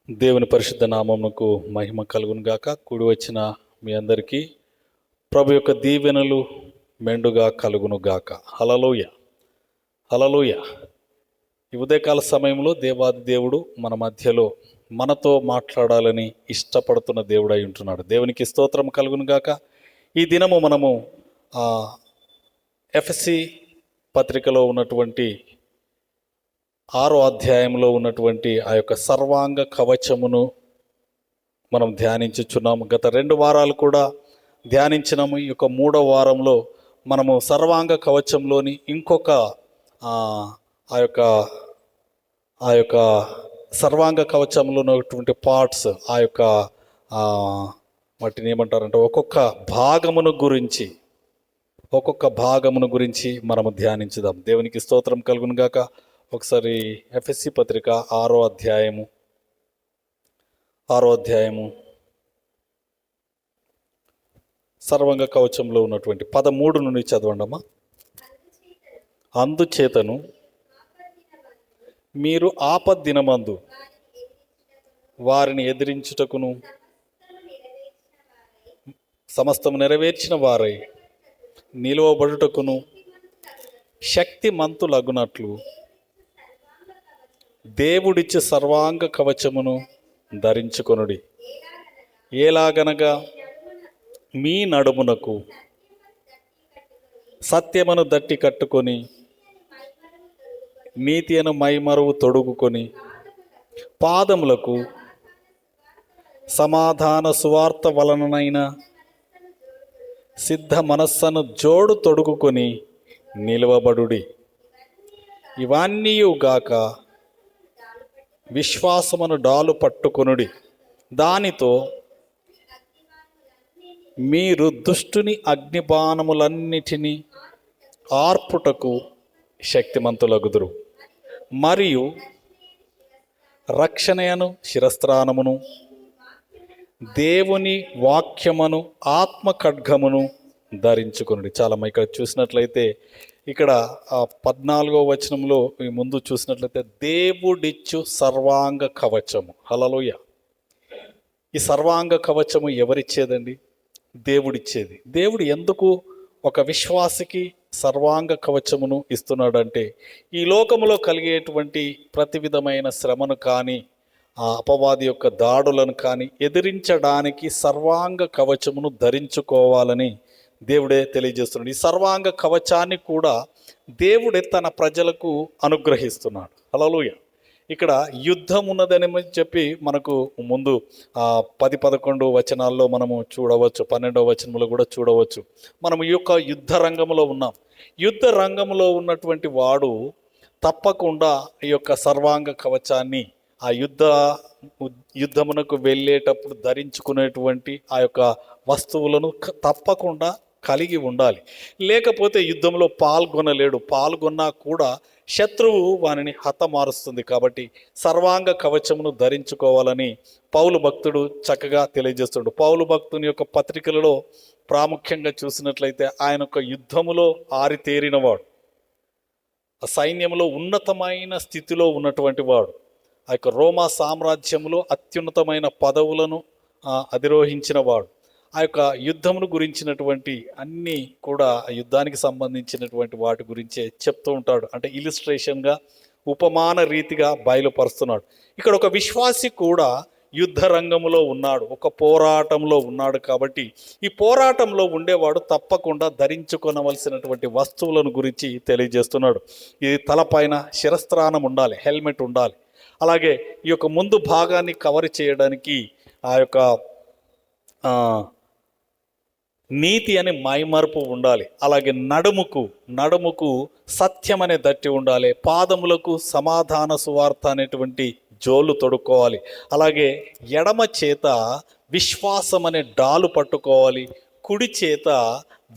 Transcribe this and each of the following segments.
దేవుని పరిశుద్ధ నామమునకు మహిమ కలుగును గాక. కూడి వచ్చిన మీ అందరికీ ప్రభు యొక్క దీవెనలు మెండుగా కలుగును గాక. హల్లెలూయ, హల్లెలూయ. ఈ ఉదయకాల సమయంలో దేవాది దేవుడు మన మధ్యలో మనతో మాట్లాడాలని ఇష్టపడుతున్న దేవుడై ఉంటున్నాడు. దేవునికి స్తోత్రం కలుగును గాక. ఈ దినము మనము ఎఫెసీ పత్రికలో ఉన్నటువంటి 6వ అధ్యాయంలో ఉన్నటువంటి ఆ యొక్క సర్వాంగ కవచమును మనం ధ్యానించుచున్నాము. గత 2 వారాలు కూడా ధ్యానించినాము. ఈ యొక్క 3వ వారంలో మనము సర్వాంగ కవచంలోని ఇంకొక ఆ యొక్క సర్వాంగ కవచంలో ఉన్నటువంటి పార్ట్స్, ఆ యొక్క వాటిని ఏమంటారంటే ఒక్కొక్క భాగమును గురించి మనము ధ్యానించుదాం. దేవునికి స్తోత్రం కలుగును గాక. ఒకసారి ఎఫెసీ పత్రిక 6వ అధ్యాయము సర్వాంగ కవచంలో ఉన్నటువంటి 13 నుండి చదవండమ్మా. అందుచేతను మీరు ఆపద్దినమందు వారిని ఎదిరించుటకును సమస్తము నెరవేర్చిన వారై నిలువబడుటకును శక్తిమంతులగునట్లు దేవుడిచ్చే సర్వాంగ కవచమును ధరించుకొనుడి. ఎలాగనగా మీ నడుమునకు సత్యమును దట్టి కట్టుకొని నీతి అను మైమరువు తొడుగుకొని పాదములకు సమాధాన సువార్త వలననైన సిద్ధ మనస్సును జోడు తొడుగుకొని నిలవబడుడి. ఇవన్నీయుగాక విశ్వాసమును డాలు పట్టుకొనుడి. దానితో మీరు దుష్టుని అగ్నిబాణములన్నిటినీ ఆర్పుటకు శక్తిమంతులగుదురు. మరియు రక్షణయను శిరస్త్రాణమును దేవుని వాక్యమును ఆత్మ ఖడ్గమును ధరించుకొనుడి. చాలా ఇక్కడ చూసినట్లయితే ఇక్కడ 14వ వచనంలో ముందు చూసినట్లయితే దేవుడిచ్చు సర్వాంగ కవచము. హల్లెలూయా. ఈ సర్వాంగ కవచము ఎవరిచ్చేదండి? దేవుడిచ్చేది. దేవుడు ఎందుకు ఒక విశ్వాసికి సర్వాంగ కవచమును ఇస్తున్నాడంటే, ఈ లోకములో కలిగేటువంటి ప్రతి విధమైన శ్రమను కానీ ఆ అపవాది యొక్క దాడులను కానీ ఎదిరించడానికి సర్వాంగ కవచమును ధరించుకోవాలని దేవుడే తెలియజేస్తున్నాడు. ఈ సర్వాంగ కవచాన్ని కూడా దేవుడే తన ప్రజలకు అనుగ్రహిస్తున్నాడు. హల్లెలూయా. ఇక్కడ యుద్ధం ఉన్నదని చెప్పి మనకు ముందు 10-11 వచనాల్లో మనము చూడవచ్చు, 12వ వచనంలో కూడా చూడవచ్చు. మనం ఈ యొక్క యుద్ధ రంగంలో ఉన్నాం. యుద్ధ రంగంలో ఉన్నటువంటి వాడు తప్పకుండా ఈ యొక్క సర్వాంగ కవచాన్ని ఆ యుద్ధమునకు వెళ్ళేటప్పుడు ధరించుకునేటువంటి ఆ యొక్క వస్తువులను తప్పకుండా కలిగి ఉండాలి. లేకపోతే యుద్ధంలో పాల్గొనలేడు. పాల్గొన్నా కూడా శత్రువు వానిని హతమారుస్తుంది. కాబట్టి సర్వాంగ కవచమును ధరించుకోవాలని పౌలు భక్తుడు చక్కగా తెలియజేస్తాడు. పౌలు భక్తుని యొక్క పత్రికలలో ప్రాముఖ్యంగా చూసినట్లయితే ఆయన యొక్క యుద్ధములో ఆరితేరినవాడు, ఆ సైన్యంలో ఉన్నతమైన స్థితిలో ఉన్నటువంటి వాడు, ఆ యొక్క రోమా సామ్రాజ్యంలో అత్యున్నతమైన పదవులను అధిరోహించిన వాడు. ఆ యొక్క యుద్ధమును గురించినటువంటి అన్నీ కూడా ఆ యుద్ధానికి సంబంధించినటువంటి వాటి గురించే చెప్తూ ఉంటాడు. అంటే ఇలిస్ట్రేషన్గా, ఉపమాన రీతిగా బయలుపరుస్తున్నాడు. ఇక్కడ ఒక విశ్వాసి కూడా యుద్ధ రంగంలో ఉన్నాడు, ఒక పోరాటంలో ఉన్నాడు. కాబట్టి ఈ పోరాటంలో ఉండేవాడు తప్పకుండా ధరించుకొనవలసినటువంటి వస్తువులను గురించి తెలియజేస్తున్నాడు. ఇది తలపైన శిరస్త్రాణం ఉండాలి, హెల్మెట్ ఉండాలి. అలాగే ఈ యొక్క ముందు భాగాన్ని కవర్ చేయడానికి ఆ యొక్క నీతి అనే మైమరుపు ఉండాలి. అలాగే నడుముకు సత్యం అనే దట్టి ఉండాలి. పాదములకు సమాధాన సువార్త అనేటువంటి జోలు తొడుక్కోవాలి. అలాగే ఎడమ చేత విశ్వాసం అనే డాలు పట్టుకోవాలి. కుడి చేత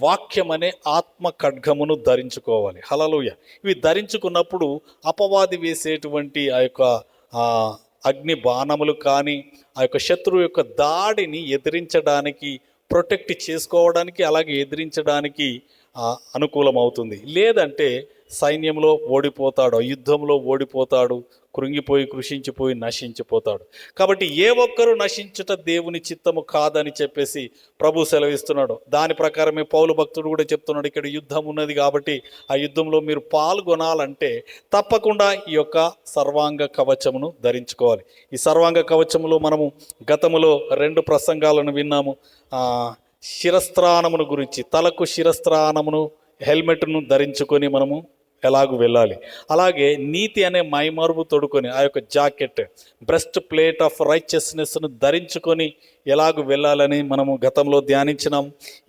వాక్యం అనే ఆత్మ ఖడ్గమును ధరించుకోవాలి. హల్లెలూయా. ఇవి ధరించుకున్నప్పుడు అపవాది వేసేటువంటి ఆ యొక్క అగ్ని బాణములు కానీ ఆ యొక్క శత్రువు యొక్క దాడిని ఎదిరించడానికి, ప్రొటెక్ట్ చేసుకోవడానికి, అలాగే ఎదిరించడానికి అనుకూలం అవుతుంది. లేదంటే సైన్యంలో ఓడిపోతాడు, యుద్ధంలో ఓడిపోతాడు, కృంగిపోయి కృషించిపోయి నశించిపోతాడు. కాబట్టి ఏ ఒక్కరూ నశించుట దేవుని చిత్తము కాదని చెప్పేసి ప్రభు సెలవిస్తున్నాడు. దాని ప్రకారమే పౌలు భక్తుడు కూడా చెప్తున్నాడు, ఇక్కడ యుద్ధం ఉన్నది కాబట్టి ఆ యుద్ధంలో మీరు పాల్గొనాలంటే తప్పకుండా ఈ యొక్క సర్వాంగ కవచమును ధరించుకోవాలి. ఈ సర్వాంగ కవచములో మనము గతములో 2 ప్రసంగాలను విన్నాము. శిరస్త్రాణమును గురించి, తలకు శిరస్త్రాణమును హెల్మెట్ను ధరించుకొని మనము ఎలాగూ వెళ్ళాలి. అలాగే నీతి అనే మైమరువు తొడుకొని ఆ యొక్క జాకెట్, బ్రెస్ట్ ప్లేట్ ఆఫ్ రైచియస్నెస్ను ధరించుకొని ఎలాగూ వెళ్ళాలని మనము గతంలో ధ్యానించినాం.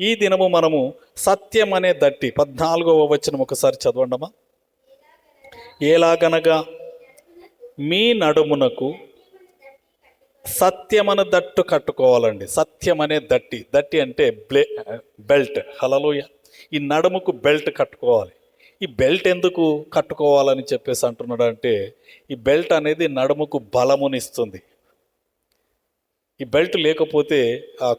ఈ దినము మనము సత్యం అనే దట్టి 14వ వచనం ఒకసారి చదవండమా. ఎలాగనగా మీ నడుమునకు సత్యమను దట్టు కట్టుకోవాలండి. సత్యం అనే దట్టి అంటే బెల్ట్. హల్లెలూయా. ఈ నడుముకు బెల్ట్ కట్టుకోవాలి. ఈ బెల్ట్ ఎందుకు కట్టుకోవాలని చెప్పేసి అంటున్నాడు అంటే, ఈ బెల్ట్ అనేది నడుముకు బలమునిస్తుంది. ఈ బెల్ట్ లేకపోతే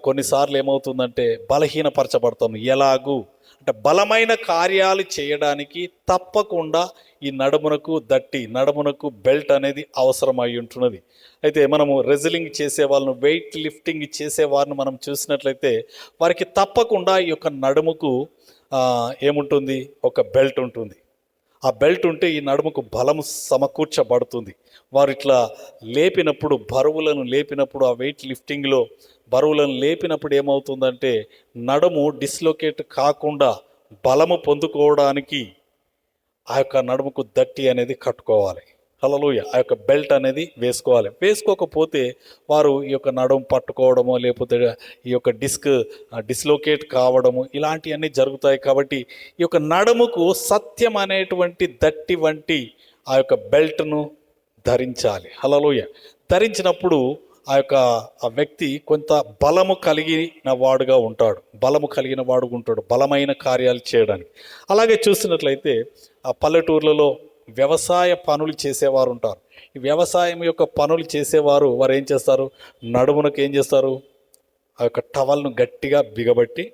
కొన్నిసార్లు ఏమవుతుందంటే బలహీనపరచబడతాము. ఎలాగూ అంటే బలమైన కార్యాలు చేయడానికి తప్పకుండా ఈ నడుమునకు బెల్ట్ అనేది అవసరమై ఉంటున్నది. అయితే మనము రెజ్లింగ్ చేసే వాళ్ళను, వెయిట్ లిఫ్టింగ్ చేసే వారిని మనం చూసినట్లయితే వారికి తప్పకుండా ఈ యొక్క నడుముకు ఏముంటుంది, ఒక బెల్ట్ ఉంటుంది. ఆ బెల్ట్ ఉంటే ఈ నడుముకు బలము సమకూర్చబడుతుంది. వారు ఇట్లా లేపినప్పుడు, బరువులను లేపినప్పుడు, ఆ వెయిట్ లిఫ్టింగ్లో బరువులను లేపినప్పుడు ఏమవుతుందంటే నడుము డిస్లోకేట్ కాకుండా బలము పొందుకోవడానికి ఆ యొక్క నడుముకు దట్టి అనేది కట్టుకోవాలి. హల్లెలూయా. ఆ యొక్క బెల్ట్ అనేది వేసుకోవాలి. వేసుకోకపోతే వారు ఈ యొక్క నడుము పట్టుకోవడము, లేకపోతే ఈ యొక్క డిస్లోకేట్ కావడము, ఇలాంటివన్నీ జరుగుతాయి. కాబట్టి ఈ యొక్క నడుముకు సత్యం అనేటువంటి దట్టి వంటి ఆ యొక్క బెల్ట్ను ధరించాలి. హల్లెలూయా. ధరించినప్పుడు ఆ వ్యక్తి కొంత బలము కలిగిన వాడుగా ఉంటాడు. బలమైన కార్యాలు చేయడానికి. అలాగే చూసినట్లయితే ఆ పల్లెటూర్లలో వ్యవసాయ పనులు చేసేవారు ఉంటారు. ఈ వ్యవసాయం యొక్క పనులు చేసేవారు వారు ఏం చేస్తారు, నడుమునకు ఏం చేస్తారు, ఆ యొక్క టవల్ను గట్టిగా బిగబట్టి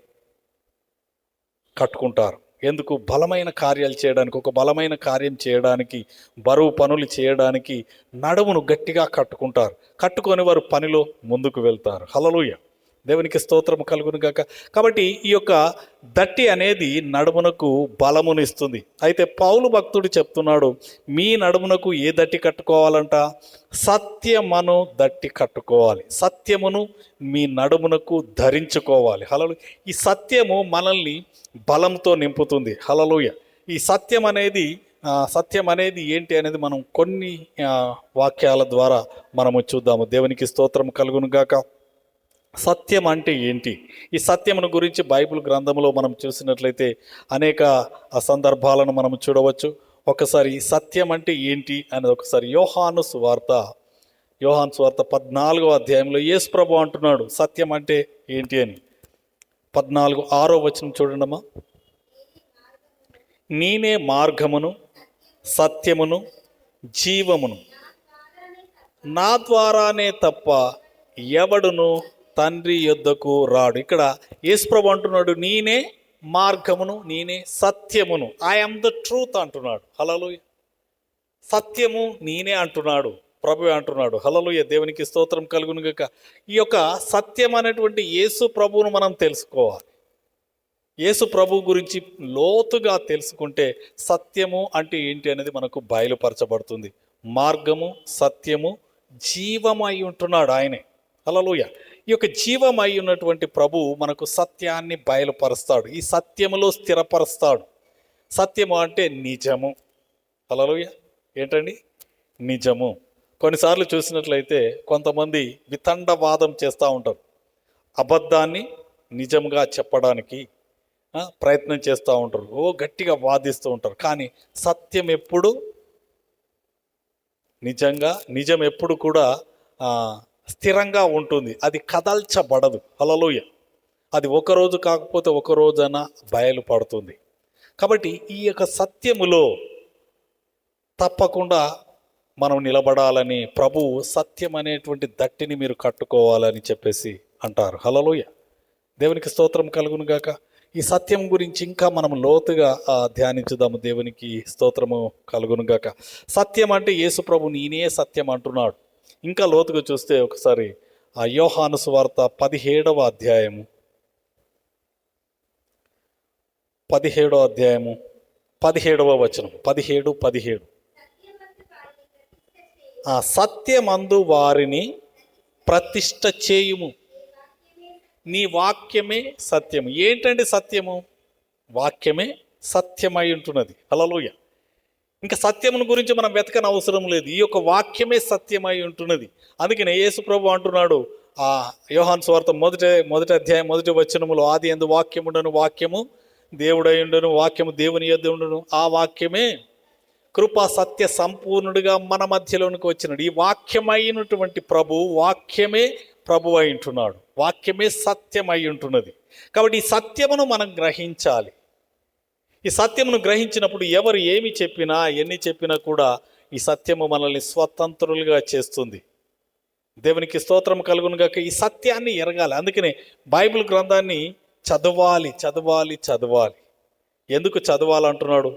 కట్టుకుంటారు. ఎందుకు? బలమైన కార్యాలు చేయడానికి, ఒక బలమైన కార్యం చేయడానికి, బరువు పనులు చేయడానికి నడుమును గట్టిగా కట్టుకుంటారు. కట్టుకొని వారు పనిలో ముందుకు వెళ్తారు. హల్లెలూయా. దేవునికి స్తోత్రం కలుగును గాక. కాబట్టి ఈ యొక్క దట్టి అనేది నడుమునకు బలమునిస్తుంది. అయితే పౌలు భక్తుడు చెప్తున్నాడు, మీ నడుమునకు ఏ దట్టి కట్టుకోవాలంట? సత్యమను దట్టి కట్టుకోవాలి. సత్యమును మీ నడుమునకు ధరించుకోవాలి. హల్లెలూయా. ఈ సత్యము మనల్ని బలంతో నింపుతుంది. హల్లెలూయా. ఈ సత్యం అనేది ఏంటి అనేది మనం కొన్ని వాక్యాల ద్వారా మనము చూద్దాము. దేవునికి స్తోత్రం కలుగును గాక. సత్యం అంటే ఏంటి? ఈ సత్యమును గురించి బైబిల్ గ్రంథంలో మనం చూసినట్లయితే అనేక సందర్భాలను మనం చూడవచ్చు. ఒకసారి సత్యం అంటే ఏంటి అనేది ఒకసారి యోహాను సువార్త 14వ అధ్యాయంలో యేసు ప్రభు అంటున్నాడు సత్యం అంటే ఏంటి అని. 14:6 వచనం చూడండమ్మా. నేనే మార్గమును సత్యమును జీవమును, నా ద్వారానే తప్ప ఎవడును తండ్రి యొద్దకు రాడు. ఇక్కడ యేసుప్రభు అంటున్నాడు, నేనే మార్గమును, నేనే సత్యమును. ఐ యామ్ ద ట్రూత్ అంటున్నాడు. హల్లెలూయా. సత్యము నేనే అంటున్నాడు, ప్రభు అంటున్నాడు. హల్లెలూయా. దేవునికి స్తోత్రం కలుగును గాక. ఈ యొక్క సత్యం అనేటువంటి యేసు ప్రభువును మనం తెలుసుకోవాలి. యేసు ప్రభు గురించి లోతుగా తెలుసుకుంటే సత్యము అంటే ఏంటి అనేది మనకు బయలుపరచబడుతుంది. మార్గము, సత్యము, జీవమై ఉంటున్నాడు ఆయనే. హల్లెలూయా. ఈ యొక్క జీవమై ఉన్నటువంటి ప్రభువు మనకు సత్యాన్ని బయలుపరుస్తాడు, ఈ సత్యములో స్థిరపరుస్తాడు. సత్యము అంటే నిజము. హల్లెలూయా. ఏంటండి? నిజము. కొన్నిసార్లు చూసినట్లయితే కొంతమంది వితండవాదం చేస్తూ ఉంటారు. అబద్ధాన్ని నిజంగా చెప్పడానికి ప్రయత్నం చేస్తూ ఉంటారు. గట్టిగా వాదిస్తూ ఉంటారు. కానీ సత్యం ఎప్పుడు నిజం ఎప్పుడు కూడా స్థిరంగా ఉంటుంది. అది కదల్చబడదు. హల్లెలూయా. అది ఒకరోజు కాకపోతే ఒక రోజైన బయలుపడుతుంది. కాబట్టి ఈ యొక్క సత్యములో తప్పకుండా మనం నిలబడాలని ప్రభువు సత్యం అనేటువంటి దట్టిని మీరు కట్టుకోవాలని చెప్పేసి అంటారు. హల్లెలూయా. దేవునికి స్తోత్రం కలుగును గాక. ఈ సత్యం గురించి ఇంకా మనం లోతుగా ధ్యానించుదాము. దేవునికి స్తోత్రము కలుగునుగాక. సత్యం అంటే యేసు ప్రభు నేనే సత్యం అంటున్నాడు. ఇంకా లోతుగా చూస్తే ఒకసారి ఆ యోహాను సువార్త 17వ అధ్యాయము 17వ వచనం 17. ఆ సత్యమందు వారిని ప్రతిష్ఠ చేయుము, నీ వాక్యమే సత్యము. ఏంటండి సత్యము? వాక్యమే సత్యమై ఉంటున్నది. హల్లెలూయా. ఇంకా సత్యమును గురించి మనం వెతకని అవసరం లేదు. ఈ యొక్క వాక్యమే సత్యమై ఉంటున్నది. అందుకనే యేసు ప్రభు అంటున్నాడు ఆ యోహాను సువార్త మొదటి అధ్యాయం 1వ వచనములో, ఆది యందు వాక్యముండెను, వాక్యము దేవుడై ఉండెను, వాక్యము దేవుని యొద్ద ఉండెను, ఆ వాక్యమే కృపా సత్య సంపూర్ణుడిగా మన మధ్యలోనికి వచ్చినాడు. ఈ వాక్యమైనటువంటి వాక్యమే ప్రభు అయి ఉంటున్నాడు. వాక్యమే సత్యమై ఉంటున్నది. కాబట్టి ఈ సత్యమును మనం గ్రహించాలి. ఈ సత్యమును గ్రహించినప్పుడు ఎవరు ఏమి చెప్పినా ఎన్ని చెప్పినా కూడా ఈ సత్యము మనల్ని స్వతంత్రులుగా చేస్తుంది. దేవునికి స్తోత్రం కలుగునుగాక. ఈ సత్యాన్ని ఎరగాలి. అందుకనే బైబిల్ గ్రంథాన్ని చదవాలి. ఎందుకు చదవాలంటున్నాడు?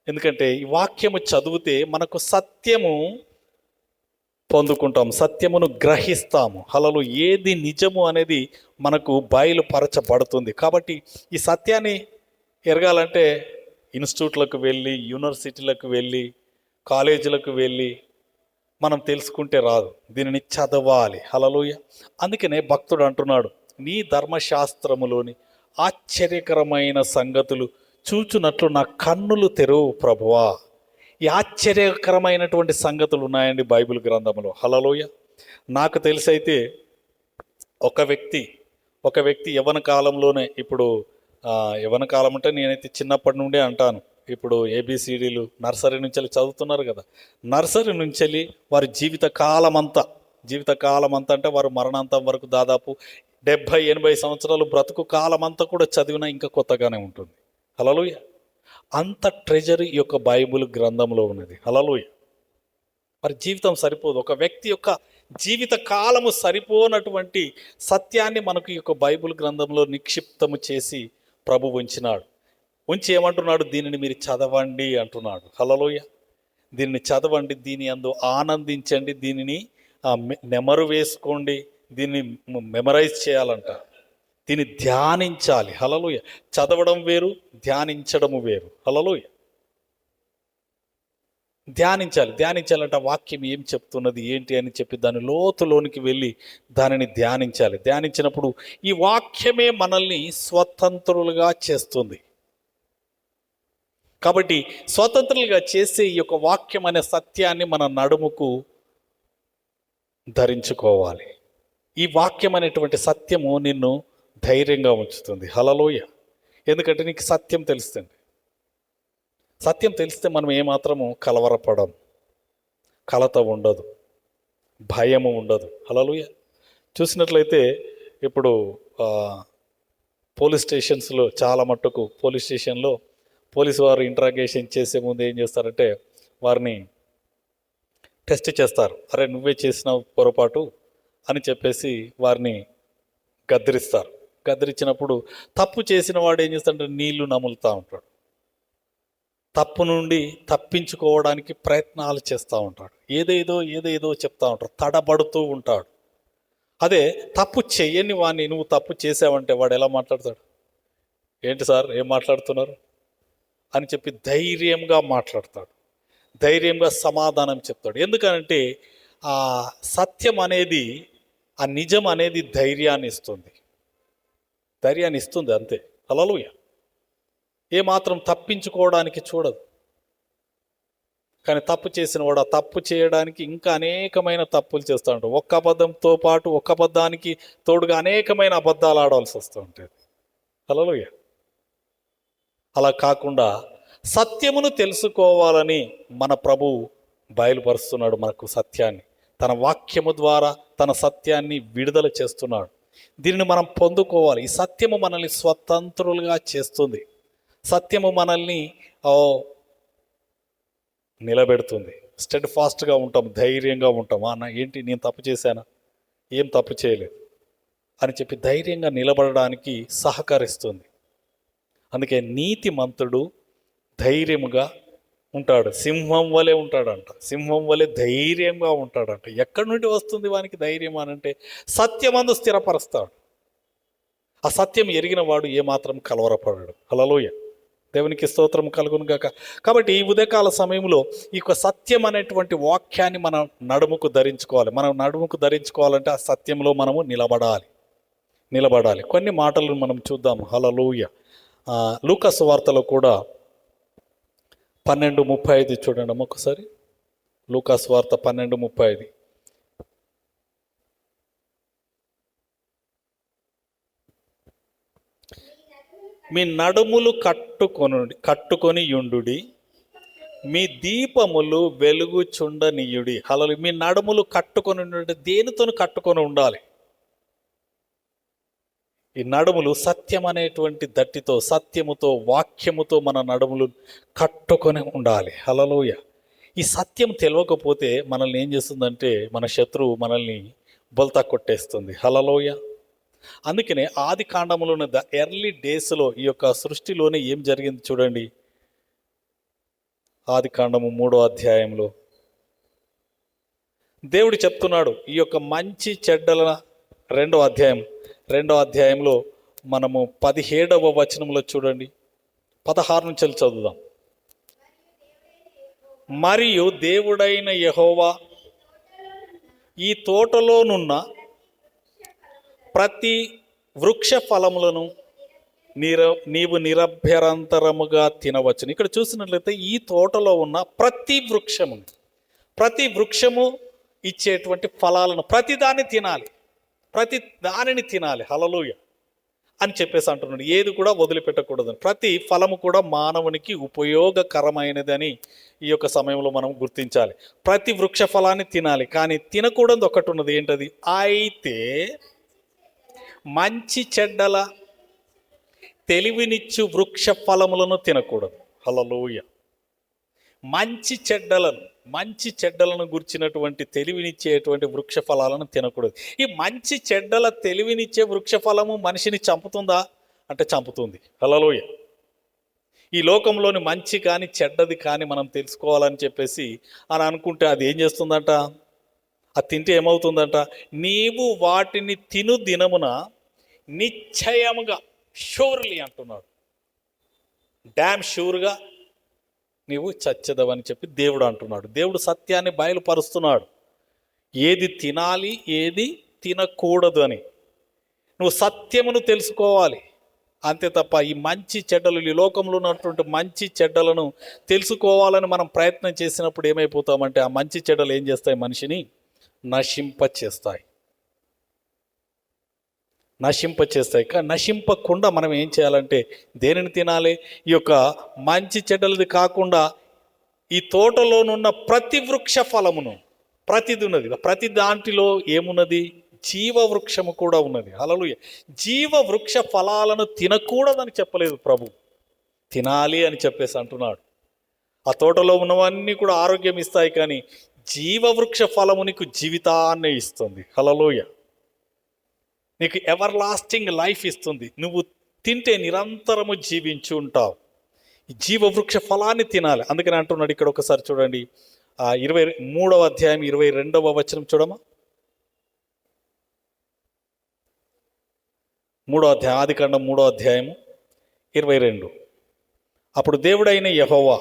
ఎందుకంటే ఈ వాక్యము చదివితే మనకు సత్యము పొందుకుంటాం, సత్యమును గ్రహిస్తాము. హలలో ఏది నిజము అనేది మనకు బయలుపరచబడుతుంది. కాబట్టి ఈ సత్యాన్ని ఎరగాలంటే ఇన్స్టిట్యూట్లకు వెళ్ళి, యూనివర్సిటీలకు వెళ్ళి, కాలేజీలకు వెళ్ళి మనం తెలుసుకుంటే రాదు. దీనిని చదవాలి. హల్లెలూయా. అందుకనే భక్తుడు అంటున్నాడు, నీ ధర్మశాస్త్రములోని ఆశ్చర్యకరమైన సంగతులు చూచున్నట్లు నా కన్నులు తెరువు ప్రభువా. ఈ ఆశ్చర్యకరమైనటువంటి సంగతులు ఉన్నాయండి బైబిల్ గ్రంథంలో. హల్లెలూయా. నాకు తెలిసైతే ఒక వ్యక్తి యవ్వన కాలంలోనే, ఇప్పుడు యవ్వన కాలం అంటే నేనైతే చిన్నప్పటి నుండే అంటాను, ఇప్పుడు ఏబిసిడీలు నర్సరీ నుంచి చదువుతున్నారు కదా, నర్సరీ నుంచి వారి జీవితకాలం అంతా అంటే వారు మరణాంతం వరకు దాదాపు 70-80 సంవత్సరాలు బ్రతుకు కాలం అంతా కూడా చదివినా ఇంకా కొత్తగానే ఉంటుంది. హల్లెలూయా. అంత ట్రెజర్ ఈ యొక్క బైబిల్ గ్రంథంలో ఉన్నది. హల్లెలూయా. మరి జీవితం సరిపోదు. ఒక వ్యక్తి యొక్క జీవిత కాలము సరిపోనటువంటి సత్యాన్ని మనకు ఈ యొక్క బైబిల్ గ్రంథంలో నిక్షిప్తము చేసి ప్రభు ఉంచి ఏమంటున్నాడు? దీనిని మీరు చదవండి అంటున్నాడు. హల్లెలూయా. దీనిని చదవండి, దీని యందు ఆనందించండి, దీనిని నెమరు వేసుకోండి, దీన్ని మెమరైజ్ చేయాలంట, దీన్ని ధ్యానించాలి. హల్లెలూయా. చదవడం వేరు, ధ్యానించడము వేరు. హల్లెలూయా. ధ్యానించాలంట. వాక్యం ఏం చెప్తున్నది ఏంటి అని చెప్పి దాని లోతులోనికి వెళ్ళి దానిని ధ్యానించాలి. ధ్యానించినప్పుడు ఈ వాక్యమే మనల్ని స్వతంత్రులుగా చేస్తుంది. కాబట్టి స్వతంత్రులుగా చేసే ఈ యొక్క వాక్యం అనే సత్యాన్ని మన నడుముకు ధరించుకోవాలి. ఈ వాక్యం అనేటువంటి సత్యము నిన్ను ధైర్యంగా ఉంచుతుంది. హల్లెలూయా. ఎందుకంటే నీకు సత్యం తెలుస్తుంది. సత్యం తెలిస్తే మనం ఏమాత్రము కలవరపడం, కలత ఉండదు, భయము ఉండదు. హల్లెలూయా. చూసినట్లయితే ఇప్పుడు పోలీస్ స్టేషన్స్లో చాలా మట్టుకు పోలీస్ స్టేషన్లో పోలీసు వారు ఇంట్రాగేషన్ చేసే ముందు ఏం చేస్తారంటే వారిని టెస్ట్ చేస్తారు. అరే నువ్వే చేసినావు పొరపాటు అని చెప్పేసి వారిని గద్దిరిస్తారు. గద్దిరించినప్పుడు తప్పు చేసిన వాడు ఏం చేస్తాడంటే నీళ్లు నములుతూ ఉంటాడు. తప్పు నుండి తప్పించుకోవడానికి ప్రయత్నాలు చేస్తూ ఉంటాడు. ఏదేదో చెప్తూ ఉంటాడు, తడబడుతూ ఉంటాడు. అదే తప్పు చెయ్యని వాడిని నువ్వు తప్పు చేసావంటే వాడు ఎలా మాట్లాడతాడు? ఏంటి సార్ ఏం మాట్లాడుతున్నారు అని చెప్పి ధైర్యంగా మాట్లాడతాడు, ధైర్యంగా సమాధానం చెప్తాడు. ఎందుకంటే ఆ సత్యం అనేది, ఆ నిజం అనేది ధైర్యాన్ని ఇస్తుంది అంతే. హల్లెలూయా. ఏమాత్రం తప్పించుకోవడానికి చూడదు. కానీ తప్పు చేసిన వాడు ఆ తప్పు చేయడానికి ఇంకా అనేకమైన తప్పులు చేస్తూ ఉంటాడు. ఒక్క అబద్ధంతో పాటు ఒక్క అబద్ధానికి తోడుగా అనేకమైన అబద్ధాలు ఆడాల్సి వస్తూ ఉంటుంది. హల్లెలూయా. అలా కాకుండా సత్యమును తెలుసుకోవాలని మన ప్రభు బయలుపరుస్తున్నాడు మనకు సత్యాన్ని. తన వాక్యము ద్వారా తన సత్యాన్ని విడుదల చేస్తున్నాడు. దీనిని మనం పొందుకోవాలి. ఈ సత్యము మనల్ని స్వతంత్రులుగా చేస్తుంది. సత్యము మనల్ని నిలబెడుతుంది. స్టెడ్ ఫాస్ట్గా ఉంటాం, ధైర్యంగా ఉంటాం. ఏంటి నేను తప్పు చేశానా? ఏం తప్పు చేయలేదు అని చెప్పి ధైర్యంగా నిలబడడానికి సహకరిస్తుంది. అందుకే నీతిమంతుడు ధైర్యముగా ఉంటాడు, సింహం వలె ఉంటాడంట, సింహం వలె ధైర్యంగా ఉంటాడంట. ఎక్కడి నుండి వస్తుంది వానికి ధైర్యం అనంటే సత్యమందు స్థిరపరుస్తాడు. ఆ సత్యం ఎరిగిన వాడు ఏమాత్రం కలవరపడాడు. హల్లెలూయా, దేవునికి స్తోత్రం కలుగును గాక. కాబట్టి ఈ ఉదయకాల సమయంలో ఈ యొక్క సత్యం అనేటువంటి వాక్యాన్ని మనం నడుముకు ధరించుకోవాలి. మనం నడుముకు ధరించుకోవాలంటే ఆ సత్యంలో మనము నిలబడాలి. కొన్ని మాటలను మనం చూద్దాం. హల్లెలూయా. లూకా సువార్తలో కూడా 12:35 చూడండి ఒకసారి. లూకా సువార్త 12:35. మీ నడుములు కట్టుకొని యుండుడి, మీ దీపములు వెలుగుచుండనీయుడి. హల్లెలూయా. మీ నడుములు కట్టుకొని ఉండే, దేనితో కట్టుకొని ఉండాలి? ఈ నడుములు సత్యం అనేటువంటి దట్టితో, సత్యముతో, వాక్యముతో మన నడుములు కట్టుకొని ఉండాలి. హల్లెలూయా. ఈ సత్యం తెలియకపోతే మనల్ని ఏం చేస్తుందంటే మన శత్రువు మనల్ని బొల్తా కొట్టేస్తుంది. హల్లెలూయా. అందుకనే ఆది కాండములోని ఎర్లీ డేస్లో ఈ యొక్క సృష్టిలోనే ఏం జరిగింది చూడండి. ఆది కాండము 3వ అధ్యాయంలో దేవుడు చెప్తున్నాడు. ఈ యొక్క మంచి చెడ్డల 2వ అధ్యాయంలో మనము 17వ వచనంలో చూడండి, 16 నుంచి చదువుదాం. మరియు దేవుడైన యెహోవా ఈ తోటలోనున్న ప్రతి వృక్ష ఫలములను నీవు నిరభ్యంతరముగా తినవచ్చును. ఇక్కడ చూసినట్లయితే ఈ తోటలో ఉన్న ప్రతి వృక్షము ఇచ్చేటువంటి ఫలాలను ప్రతి దానిని తినాలి. హల్లెలూయా అని చెప్పేసి అంటున్నాడు. ఏది కూడా వదిలిపెట్టకూడదని. ప్రతి ఫలము కూడా మానవునికి ఉపయోగకరమైనదని ఈ యొక్క సమయంలో మనం గుర్తించాలి. ప్రతి వృక్ష ఫలాన్ని తినాలి, కానీ తినకూడదు ఒకటి ఉన్నది. ఏంటది? అయితే మంచి చెడ్డల తెలివినిచ్చు వృక్ష ఫలములను తినకూడదు. హల్లెలూయా. మంచి చెడ్డలను గుర్చినటువంటి తెలివినిచ్చేటువంటి వృక్ష ఫలాలను తినకూడదు. ఈ మంచి చెడ్డల తెలివినిచ్చే వృక్ష ఫలము మనిషిని చంపుతుందా అంటే చంపుతుంది. హల్లెలూయా. ఈ లోకంలోని మంచి కానీ చెడ్డది కానీ మనం తెలుసుకోవాలని చెప్పేసి అని అనుకుంటే అది ఏం చేస్తుందంట? అది తింటే ఏమవుతుందంట? నీవు వాటిని తిను దినమున నిశ్చయముగా, షూర్లీ అంటున్నాడు, డ్యామ్ షూర్గా నీవు చచ్చెదవని చెప్పి దేవుడు అంటున్నాడు. దేవుడు సత్యాన్ని బయలుపరుస్తున్నాడు, ఏది తినాలి ఏది తినకూడదు అని. నువ్వు సత్యమును తెలుసుకోవాలి అంతే తప్ప ఈ మంచి చెడ్డలు, ఈ లోకంలో ఉన్నటువంటి మంచి చెడ్డలను తెలుసుకోవాలని మనం ప్రయత్నం చేసినప్పుడు ఏమైపోతామంటే ఆ మంచి చెడ్డలు ఏం చేస్తాయి? మనిషిని నశింపచేస్తాయి. కానీ నశింపకుండా మనం ఏం చేయాలంటే దేనిని తినాలి? ఈ యొక్క మంచి చెడ్డలది కాకుండా ఈ తోటలోనున్న ప్రతి వృక్ష ఫలమును, ప్రతిది ఉన్నది. ప్రతి దాంట్లో ఏమున్నది? జీవవృక్షము కూడా ఉన్నది. హల్లెలూయా. జీవవృక్ష ఫలాలను తినకూడదని చెప్పలేదు ప్రభు, తినాలి అని చెప్పేసి అంటున్నాడు. ఆ తోటలో ఉన్నవన్నీ కూడా ఆరోగ్యం ఇస్తాయి, కానీ జీవవృక్ష ఫలము నీకు జీవితాన్ని ఇస్తుంది. హల్లెలూయా. నీకు ఎవర్ లాస్టింగ్ లైఫ్ ఇస్తుంది. నువ్వు తింటే నిరంతరము జీవించి ఉంటావు. జీవవృక్ష ఫలాన్ని తినాలి. అందుకని అంటున్నాడు ఇక్కడ. ఒకసారి చూడండి, 23వ అధ్యాయం 22వ వచనం చూడమా. 3వ అధ్యాయం, ఆదికాండం 3వ అధ్యాయము 22. అప్పుడు దేవుడైన యెహోవా